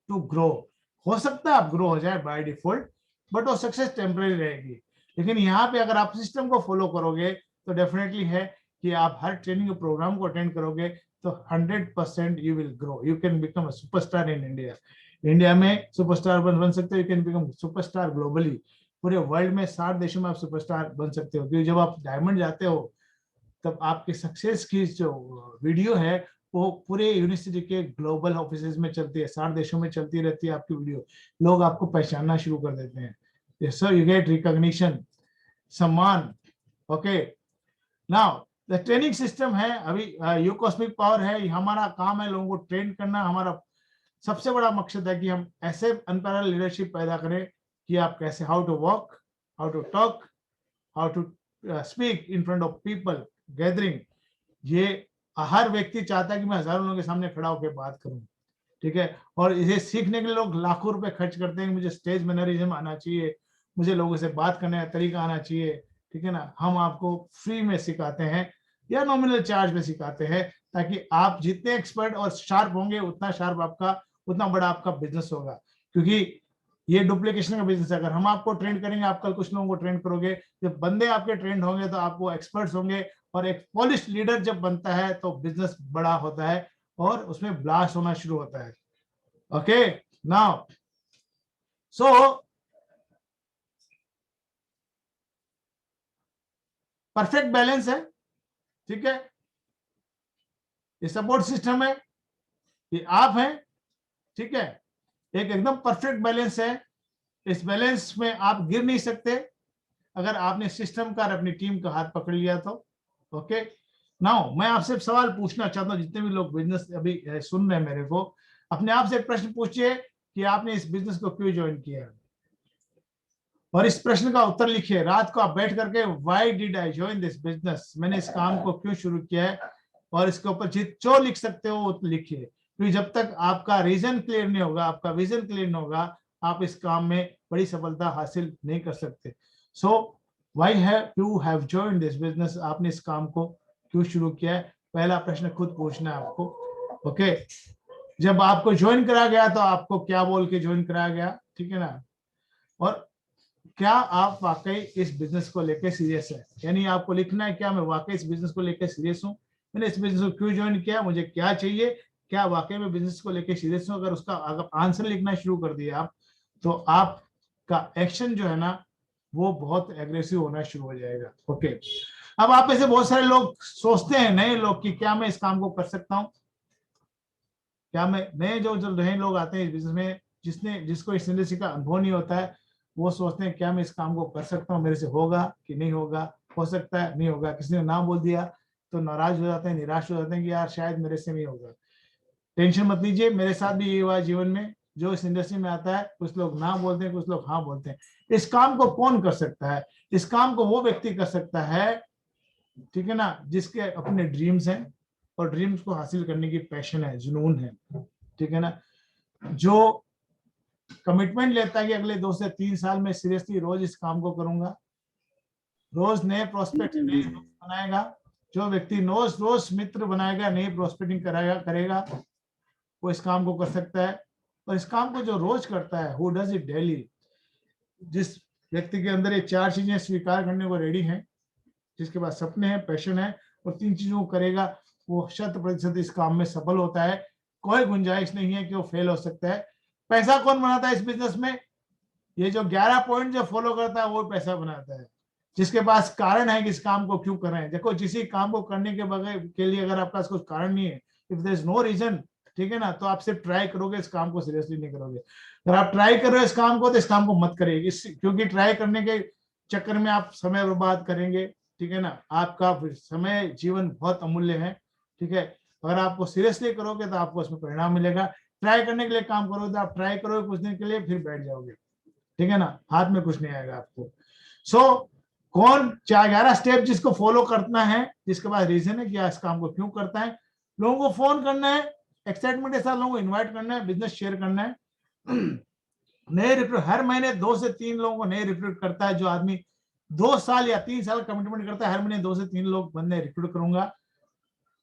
Speaker 1: to grow. हो सकता है आप ग्रो हो जाए बाय डिफॉल्ट, बट वो सक्सेस टेम्पररी रहेगी। लेकिन यहाँ पे अगर आप सिस्टम को फॉलो करोगे तो डेफिनेटली है कि आप हर ट्रेनिंग प्रोग्राम को अटेंड करोगे तो 100% you will grow, you can become a superstar in India. India में सुपरस्टार बन सकते हो, you can become superstar globally. पूरे वर्ल्ड में 60 देशों में आप सुपरस्टार बन सकते हो, क्योंकि जब आप डायमंड जाते हो तब आपके सक्सेस की जो वीडियो है वो पूरे यूनिवर्सिटी के ग्लोबल ऑफिसेज में चलती है, 60 देशों में चलती रहती है आपकी वीडियो। लोग आपको पहचानना शुरू कर देते हैं। सो यू गेट रिकॉग्निशन, सम्मान। Okay, now the training system है, अभी यू कॉस्मिक पावर है, हमारा काम है लोगों को ट्रेन करना। हमारा सबसे बड़ा मकसद है कि हम ऐसे अनपैरेलल लीडरशिप पैदा करें कि आप कैसे, how to walk, how to talk, how to speak in front of people, gathering. ये हर व्यक्ति चाहता है कि मैं हजारों लोगों के सामने खड़ा होकर बात करूं, ठीक है। और इसे सीखने के लिए लोग लाखों रुपए खर्च करते हैं। मुझे स्टेज मैनरिज्म आना चाहिए, मुझे लोगों से बात करने का तरीका आना चाहिए, ठीक है ना। हम आपको फ्री में सिखाते हैं या नॉमिनल चार्ज में सिखाते हैं, ताकि आप जितने एक्सपर्ट और शार्प होंगे उतना शार्प आपका, उतना बड़ा आपका बिजनेस होगा। क्योंकि ये डुप्लीकेशन का बिजनेस है। अगर हम आपको ट्रेन करेंगे, आप कल कुछ लोगों को ट्रेन करोगे, जब बंदे आपके ट्रेंड होंगे तो आप वो एक्सपर्ट्स होंगे। और एक पॉलिश लीडर जब बनता है तो बिजनेस बड़ा होता है और उसमें ब्लास्ट होना शुरू होता है। Okay, now so perfect balance है, ठीक है। ये सपोर्ट सिस्टम है, ये आप हैं, ठीक है। एक एकदम परफेक्ट बैलेंस है। इस बैलेंस में आप गिर नहीं सकते अगर आपने सिस्टम का अपनी टीम का हाथ पकड़ लिया तो। ओके, नाउ मैं आपसे सवाल पूछना चाहता हूं, जितने भी लोग बिजनेस अभी सुन रहे हैं मेरे को, अपने आप से एक प्रश्न पूछिए कि आपने इस बिजनेस को क्यों ज्वाइन किया, और इस प्रश्न का उत्तर लिखिए। रात को आप बैठ करके why did I join this business, मैंने इस काम को क्यों शुरू किया है, और इसके ऊपर जो लिख सकते हो वो लिखिए। क्योंकि जब तक आपका रीजन क्लियर नहीं होगा, आपका विजन क्लियर नहीं होगा, आप इस काम में बड़ी सफलता हासिल नहीं कर सकते। So why have you have joined this business, आपने इस काम को क्यों शुरू किया है, पहला प्रश्न खुद पूछना है आपको। ओके, जब आपको ज्वाइन करा गया तो आपको क्या बोल के ज्वाइन कराया गया, ठीक है ना। और क्या आप वाकई इस बिजनेस को लेकर सीरियस है, यानी आपको लिखना है क्या मैं वाकई इस बिजनेस को लेकर सीरियस हूँ, मैंने इस बिजनेस को क्यों ज्वाइन किया, मुझे क्या चाहिए, क्या वाकई में बिजनेस को लेकर सीरियस हूँ। अगर उसका अगर आंसर लिखना शुरू कर दिया आप, तो आपका एक्शन जो है ना वो बहुत एग्रेसिव होना शुरू हो जाएगा। ओके, अब आप में से बहुत सारे लोग सोचते हैं, नए लोग, कि क्या मैं इस काम को कर सकता हूँ, क्या मैं, नए जो नए लोग आते हैं इस बिजनेस में, जिसको इस इंडस्ट्री का अनुभव नहीं होता है, वो सोचते हैं क्या मैं इस काम को कर सकता हूँ, मेरे से होगा कि नहीं होगा, हो सकता है नहीं होगा। किसी ने ना बोल दिया तो नाराज हो जाते हैं, निराश हो जाते हैं कि यार शायद मेरे से नहीं होगा। टेंशन मत लीजिए, मेरे साथ भी ये हुआ जीवन में। जो इस इंडस्ट्री में आता है, कुछ लोग ना बोलते हैं, कुछ लोग हाँ बोलते हैं। इस काम को कौन कर सकता है, इस काम को वो व्यक्ति कर सकता है, ठीक है ना, जिसके अपने ड्रीम्स हैं और ड्रीम्स को हासिल करने की पैशन है, जुनून है, ठीक है ना। जो कमिटमेंट लेता है कि अगले 2 से 3 साल में सीरियसली रोज इस काम को करूंगा, रोज नए प्रोस्पेक्ट, नए दोस्त बनाएगा। जो व्यक्ति रोज रोज मित्र बनाएगा, नई प्रोस्पेक्टिंग करेगा, वो इस काम को कर सकता है। और इस काम को जो रोज करता है, हु डज इट डेली, जिस व्यक्ति के अंदर ये 4 चीजें स्वीकार करने को रेडी हैं, जिसके पास सपने हैं, पैशन है और 3 चीजों को करेगा, वो 100% इस काम में सफल होता है। कोई गुंजाइश नहीं है कि वो फेल हो सकता है। पैसा कौन बनाता है इस बिजनेस में? ये जो 11 पॉइंट जो फॉलो करता है वो पैसा बनाता है, जिसके पास कारण है कि इस काम को क्यों कर रहे हैं। देखो, किसी काम को करने के बगैर के लिए अगर आपके पास कुछ कारण नहीं है, if there is no reason, ठीक है ना, तो आप सिर्फ ट्राई करोगे, इस काम को सीरियसली नहीं करोगे। अगर आप ट्राई कर रहे हो इस काम को, तो इस काम को मत करिए, क्योंकि ट्राई करने के चक्कर में आप समय बर्बाद करेंगे, ठीक है ना। आपका समय, जीवन बहुत अमूल्य है, ठीक है। अगर आपको सीरियसली करोगे तो आपको उसमें परिणाम मिलेगा। ट्राई करने के लिए काम करोगे तो आप ट्राई करोगे कुछ दिन के लिए, फिर बैठ जाओगे, ठीक है ना, हाथ में कुछ नहीं आएगा आपको। सो कौन 11 स्टेप जिसको फॉलो करना है, जिसके पास रीजन है कि इस काम को क्यों करता है, लोगों को फोन करना है, एक्साइटमेंट के साथ लोगों को इन्वाइट करना है, बिजनेस शेयर करना है। नए रिक्रूट हर महीने 2 से 3 लोगों को नए रिक्रूट करता है। जो आदमी 2 साल या 3 साल कमिटमेंट करता है, हर महीने 2 से 3 लोग बंदे रिक्रूट करूंगा,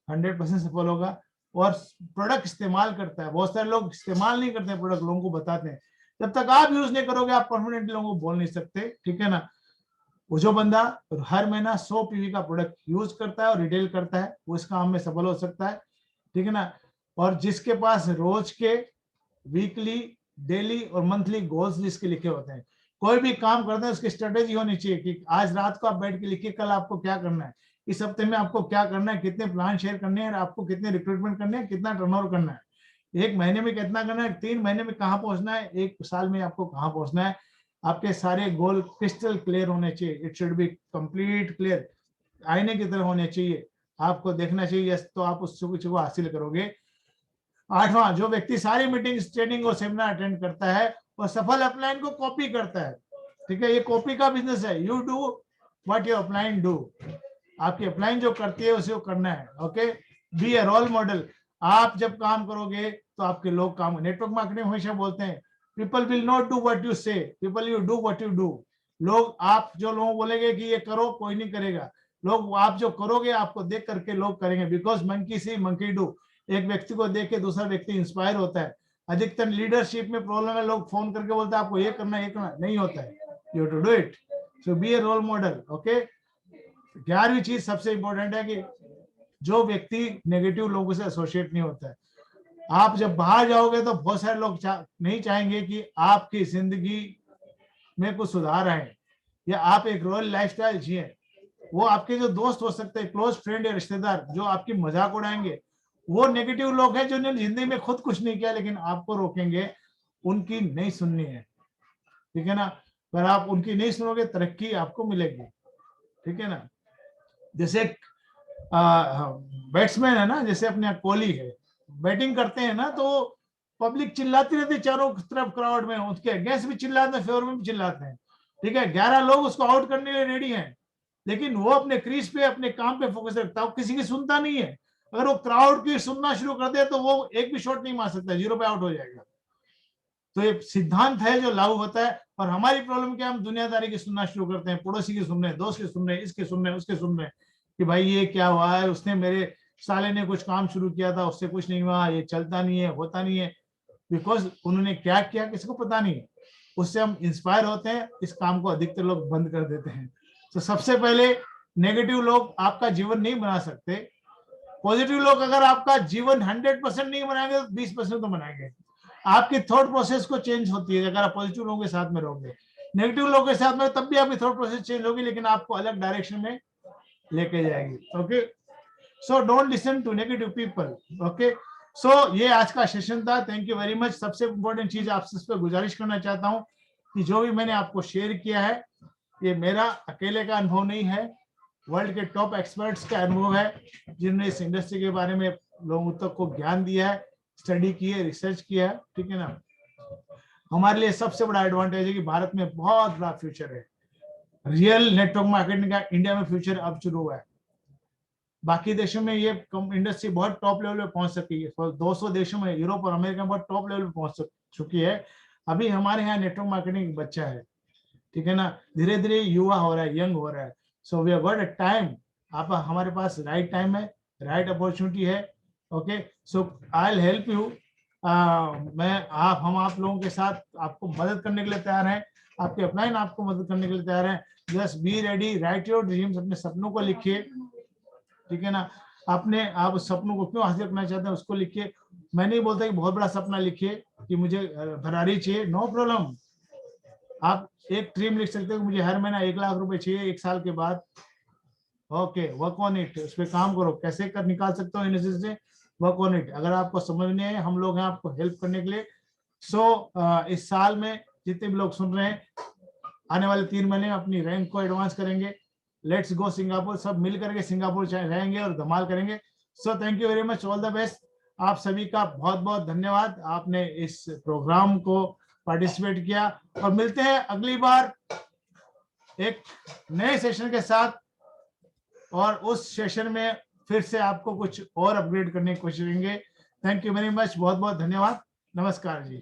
Speaker 1: 100% सफल होगा। और प्रोडक्ट इस्तेमाल करता है, बहुत सारे लोग इस्तेमाल नहीं करते प्रोडक्ट, लोगों को बताते हैं। जब तक आप यूज नहीं करोगे, आप परमानेंटली लोगों को बोल नहीं सकते, ठीक है ना। वो जो बंदा हर महीना 100 पीवी का प्रोडक्ट यूज करता है और रिटेल करता है, वो इस काम में सफल हो सकता है, ठीक है ना। और जिसके पास रोज के, वीकली, डेली और मंथली गोल्स जिसके लिखे होते हैं, कोई भी काम करते हैं उसकी स्ट्रेटेजी होनी चाहिए कि आज रात को आप बैठ के लिखिए कल आपको क्या करना है, इस हफ्ते में आपको क्या करना है, कितने प्लान शेयर करने हैं, आपको कितने रिक्रूटमेंट करने हैं, कितना टर्नओवर करना है, 1 महीने में कितना करना है, 3 महीने में कहाँ पहुंचना है, 1 साल में आपको कहाँ पहुंचना है। आपके सारे गोल क्रिस्टल क्लियर होने चाहिए, it should be complete clear, आईने की तरह होने चाहिए, आपको देखना चाहिए, यस, तो आप उस चीज को हासिल करोगे। 8वां, जो व्यक्ति सारी मीटिंग, ट्रेनिंग और सेमिनार अटेंड करता है और सफल अपलाइन को कॉपी करता है, ठीक है, ये कॉपी का बिजनेस है। You do what your upline do, आपकी अपलाइन जो करती है उसे को करना है, okay. B a role model, आप जब काम करोगे तो आपके लोग काम, नेटवर्क मार्केटिंग हमेशा बोलते हैं people will not do what you say, people you do what you do. लोग, आप जो लोगों बोलेंगे कि ये करो, कोई नहीं करेगा। लोग, आप जो करोगे आपको देख करके लोग करेंगे, because monkey C monkey do. एक व्यक्ति को देख के दूसरा व्यक्ति इंस्पायर होता है। अधिकतर लीडरशिप में प्रॉब्लम है, लोग फोन करके बोलते हैं आपको ये करना है, ये करना नहीं होता है, you to do it. So be a role model, okay. 11वीं चीज सबसे इंपॉर्टेंट है कि जो व्यक्ति नेगेटिव लोगों से एसोसिएट नहीं होता है। आप जब बाहर जाओगे तो बहुत सारे लोग नहीं चाहेंगे कि आपकी जिंदगी में कुछ सुधार आए या आप एक रॉयल लाइफस्टाइल जिए। वो आपके जो दोस्त हो सकते हैं, क्लोज फ्रेंड या रिश्तेदार, जो आपकी मजाक उड़ाएंगे, वो नेगेटिव लोग हैं, जो जिंदगी में खुद कुछ नहीं किया लेकिन आपको रोकेंगे। उनकी नहीं सुननी है, ठीक है ना। पर आप उनकी नहीं सुनोगे, तरक्की आपको मिलेगी, ठीक है ना। जैसे बैट्समैन है ना, जैसे अपने कोहली है, बैटिंग करते हैं ना तो पब्लिक चिल्लाती रहती है चारों तरफ, क्राउड में उसके अगेंस्ट भी चिल्लाते हैं, फेवर में भी चिल्लाते हैं, ठीक है। 11 लोग उसको आउट करने के लिए रेडी हैं, लेकिन वो अपने क्रीज पे, अपने काम पे फोकस रखता है, वो किसी की सुनता नहीं है। अगर वो क्राउड की सुनना शुरू कर दे तो वो एक भी शॉट नहीं मार सकता, 0 पे आउट हो जाएगा। तो ये सिद्धांत है जो लागू होता है। और हमारी प्रॉब्लम क्या, हम दुनियादारी की सुनना शुरू करते हैं, पड़ोसी की सुन रहे हैं, दोस्त की सुन रहे हैं, इसके सुन रहे हैं, उसके सुन रहे हैं कि भाई ये क्या हुआ है, उसने, मेरे साले ने कुछ काम शुरू किया था, उससे कुछ नहीं हुआ, ये चलता नहीं है, होता नहीं है। बिकॉज उन्होंने क्या किया किसी को पता नहीं है, उससे हम इंस्पायर होते हैं, इस काम को अधिकतर लोग बंद कर देते हैं। तो सबसे पहले, नेगेटिव लोग आपका जीवन नहीं बना सकते। पॉजिटिव लोग अगर आपका जीवन 100% नहीं बनाएंगे तो 20% तो बनाएंगे। आपकी थॉट प्रोसेस को चेंज होती है अगर आप पॉजिटिव लोगों के साथ में रहोगे। नेगेटिव लोगों के साथ में तब भी आपकी थॉट प्रोसेस चेंज होगी, लेकिन आपको अलग डायरेक्शन में लेके जाएगी, okay. So don't listen to negative people, okay. So ये आज का सेशन था, थैंक यू वेरी मच। सबसे इंपॉर्टेंट चीज आपसे इस पर गुजारिश करना चाहता हूँ कि जो भी मैंने आपको शेयर किया है, ये मेरा अकेले का अनुभव नहीं है, वर्ल्ड के टॉप एक्सपर्ट्स का अनुभव है, जिन्होंने इस इंडस्ट्री के बारे में लोगों तक को ज्ञान दिया है, स्टडी की है, रिसर्च किया है, ठीक है ना। हमारे लिए सबसे बड़ा एडवांटेज है कि भारत में बहुत बड़ा फ्यूचर है। रियल नेटवर्क मार्केटिंग का इंडिया में फ्यूचर अब शुरू हुआ है। बाकी देशों में ये इंडस्ट्री बहुत टॉप लेवल पे पहुंच सकी है, 200 देशों में, यूरोप और अमेरिका में बहुत टॉप लेवल पे पहुंच चुकी है। अभी हमारे यहाँ नेटवर्क मार्केटिंग बच्चा है, ठीक है ना, धीरे धीरे युवा हो रहा है, यंग हो रहा है। So we have got a time, आप हमारे पास राइट टाइम है, राइट अपॉर्चुनिटी है, okay. So I will help you हम आप लोगों के साथ आपको मदद करने के लिए तैयार हैं, आपके अपलाइन आपको मदद करने के लिए तैयार हैं। Just be ready, right your dreams, अपने सपनों को लिखिए, ठीक है ना। आप उस सपनों को क्यों हासिल करना चाहते हैं उसको लिखिए। मैं नहीं बोलता कि बहुत बड़ा सपना लिखिए कि मुझे फरारी चाहिए, नो प्रॉब्लम। आप एक ड्रीम लिख सकते हो कि मुझे हर महीना 1 लाख रुपए चाहिए 1 साल के बाद। ओके, वर्क ऑन इट, उस पर काम करो, कैसे कर निकाल सकते हो इनसे से, वर्क ऑन इट। अगर आपको समझ नहीं है, हम लोग हैं आपको हेल्प करने के लिए। इस साल में जितने भी लोग सुन रहे हैं, आने वाले 3 महीने में अपनी रैंक को एडवांस करेंगे। लेट्स गो सिंगापुर, सब मिल करके सिंगापुर रहेंगे और धमाल करेंगे। So thank you very much, all the best. आप सभी का बहुत बहुत धन्यवाद, आपने इस प्रोग्राम को पार्टिसिपेट किया। और मिलते हैं अगली बार एक नए सेशन के साथ, और उस सेशन में फिर से आपको कुछ और अपग्रेड करने की कोशिश करेंगे। थैंक यू वेरी मच, बहुत बहुत धन्यवाद, नमस्कार जी।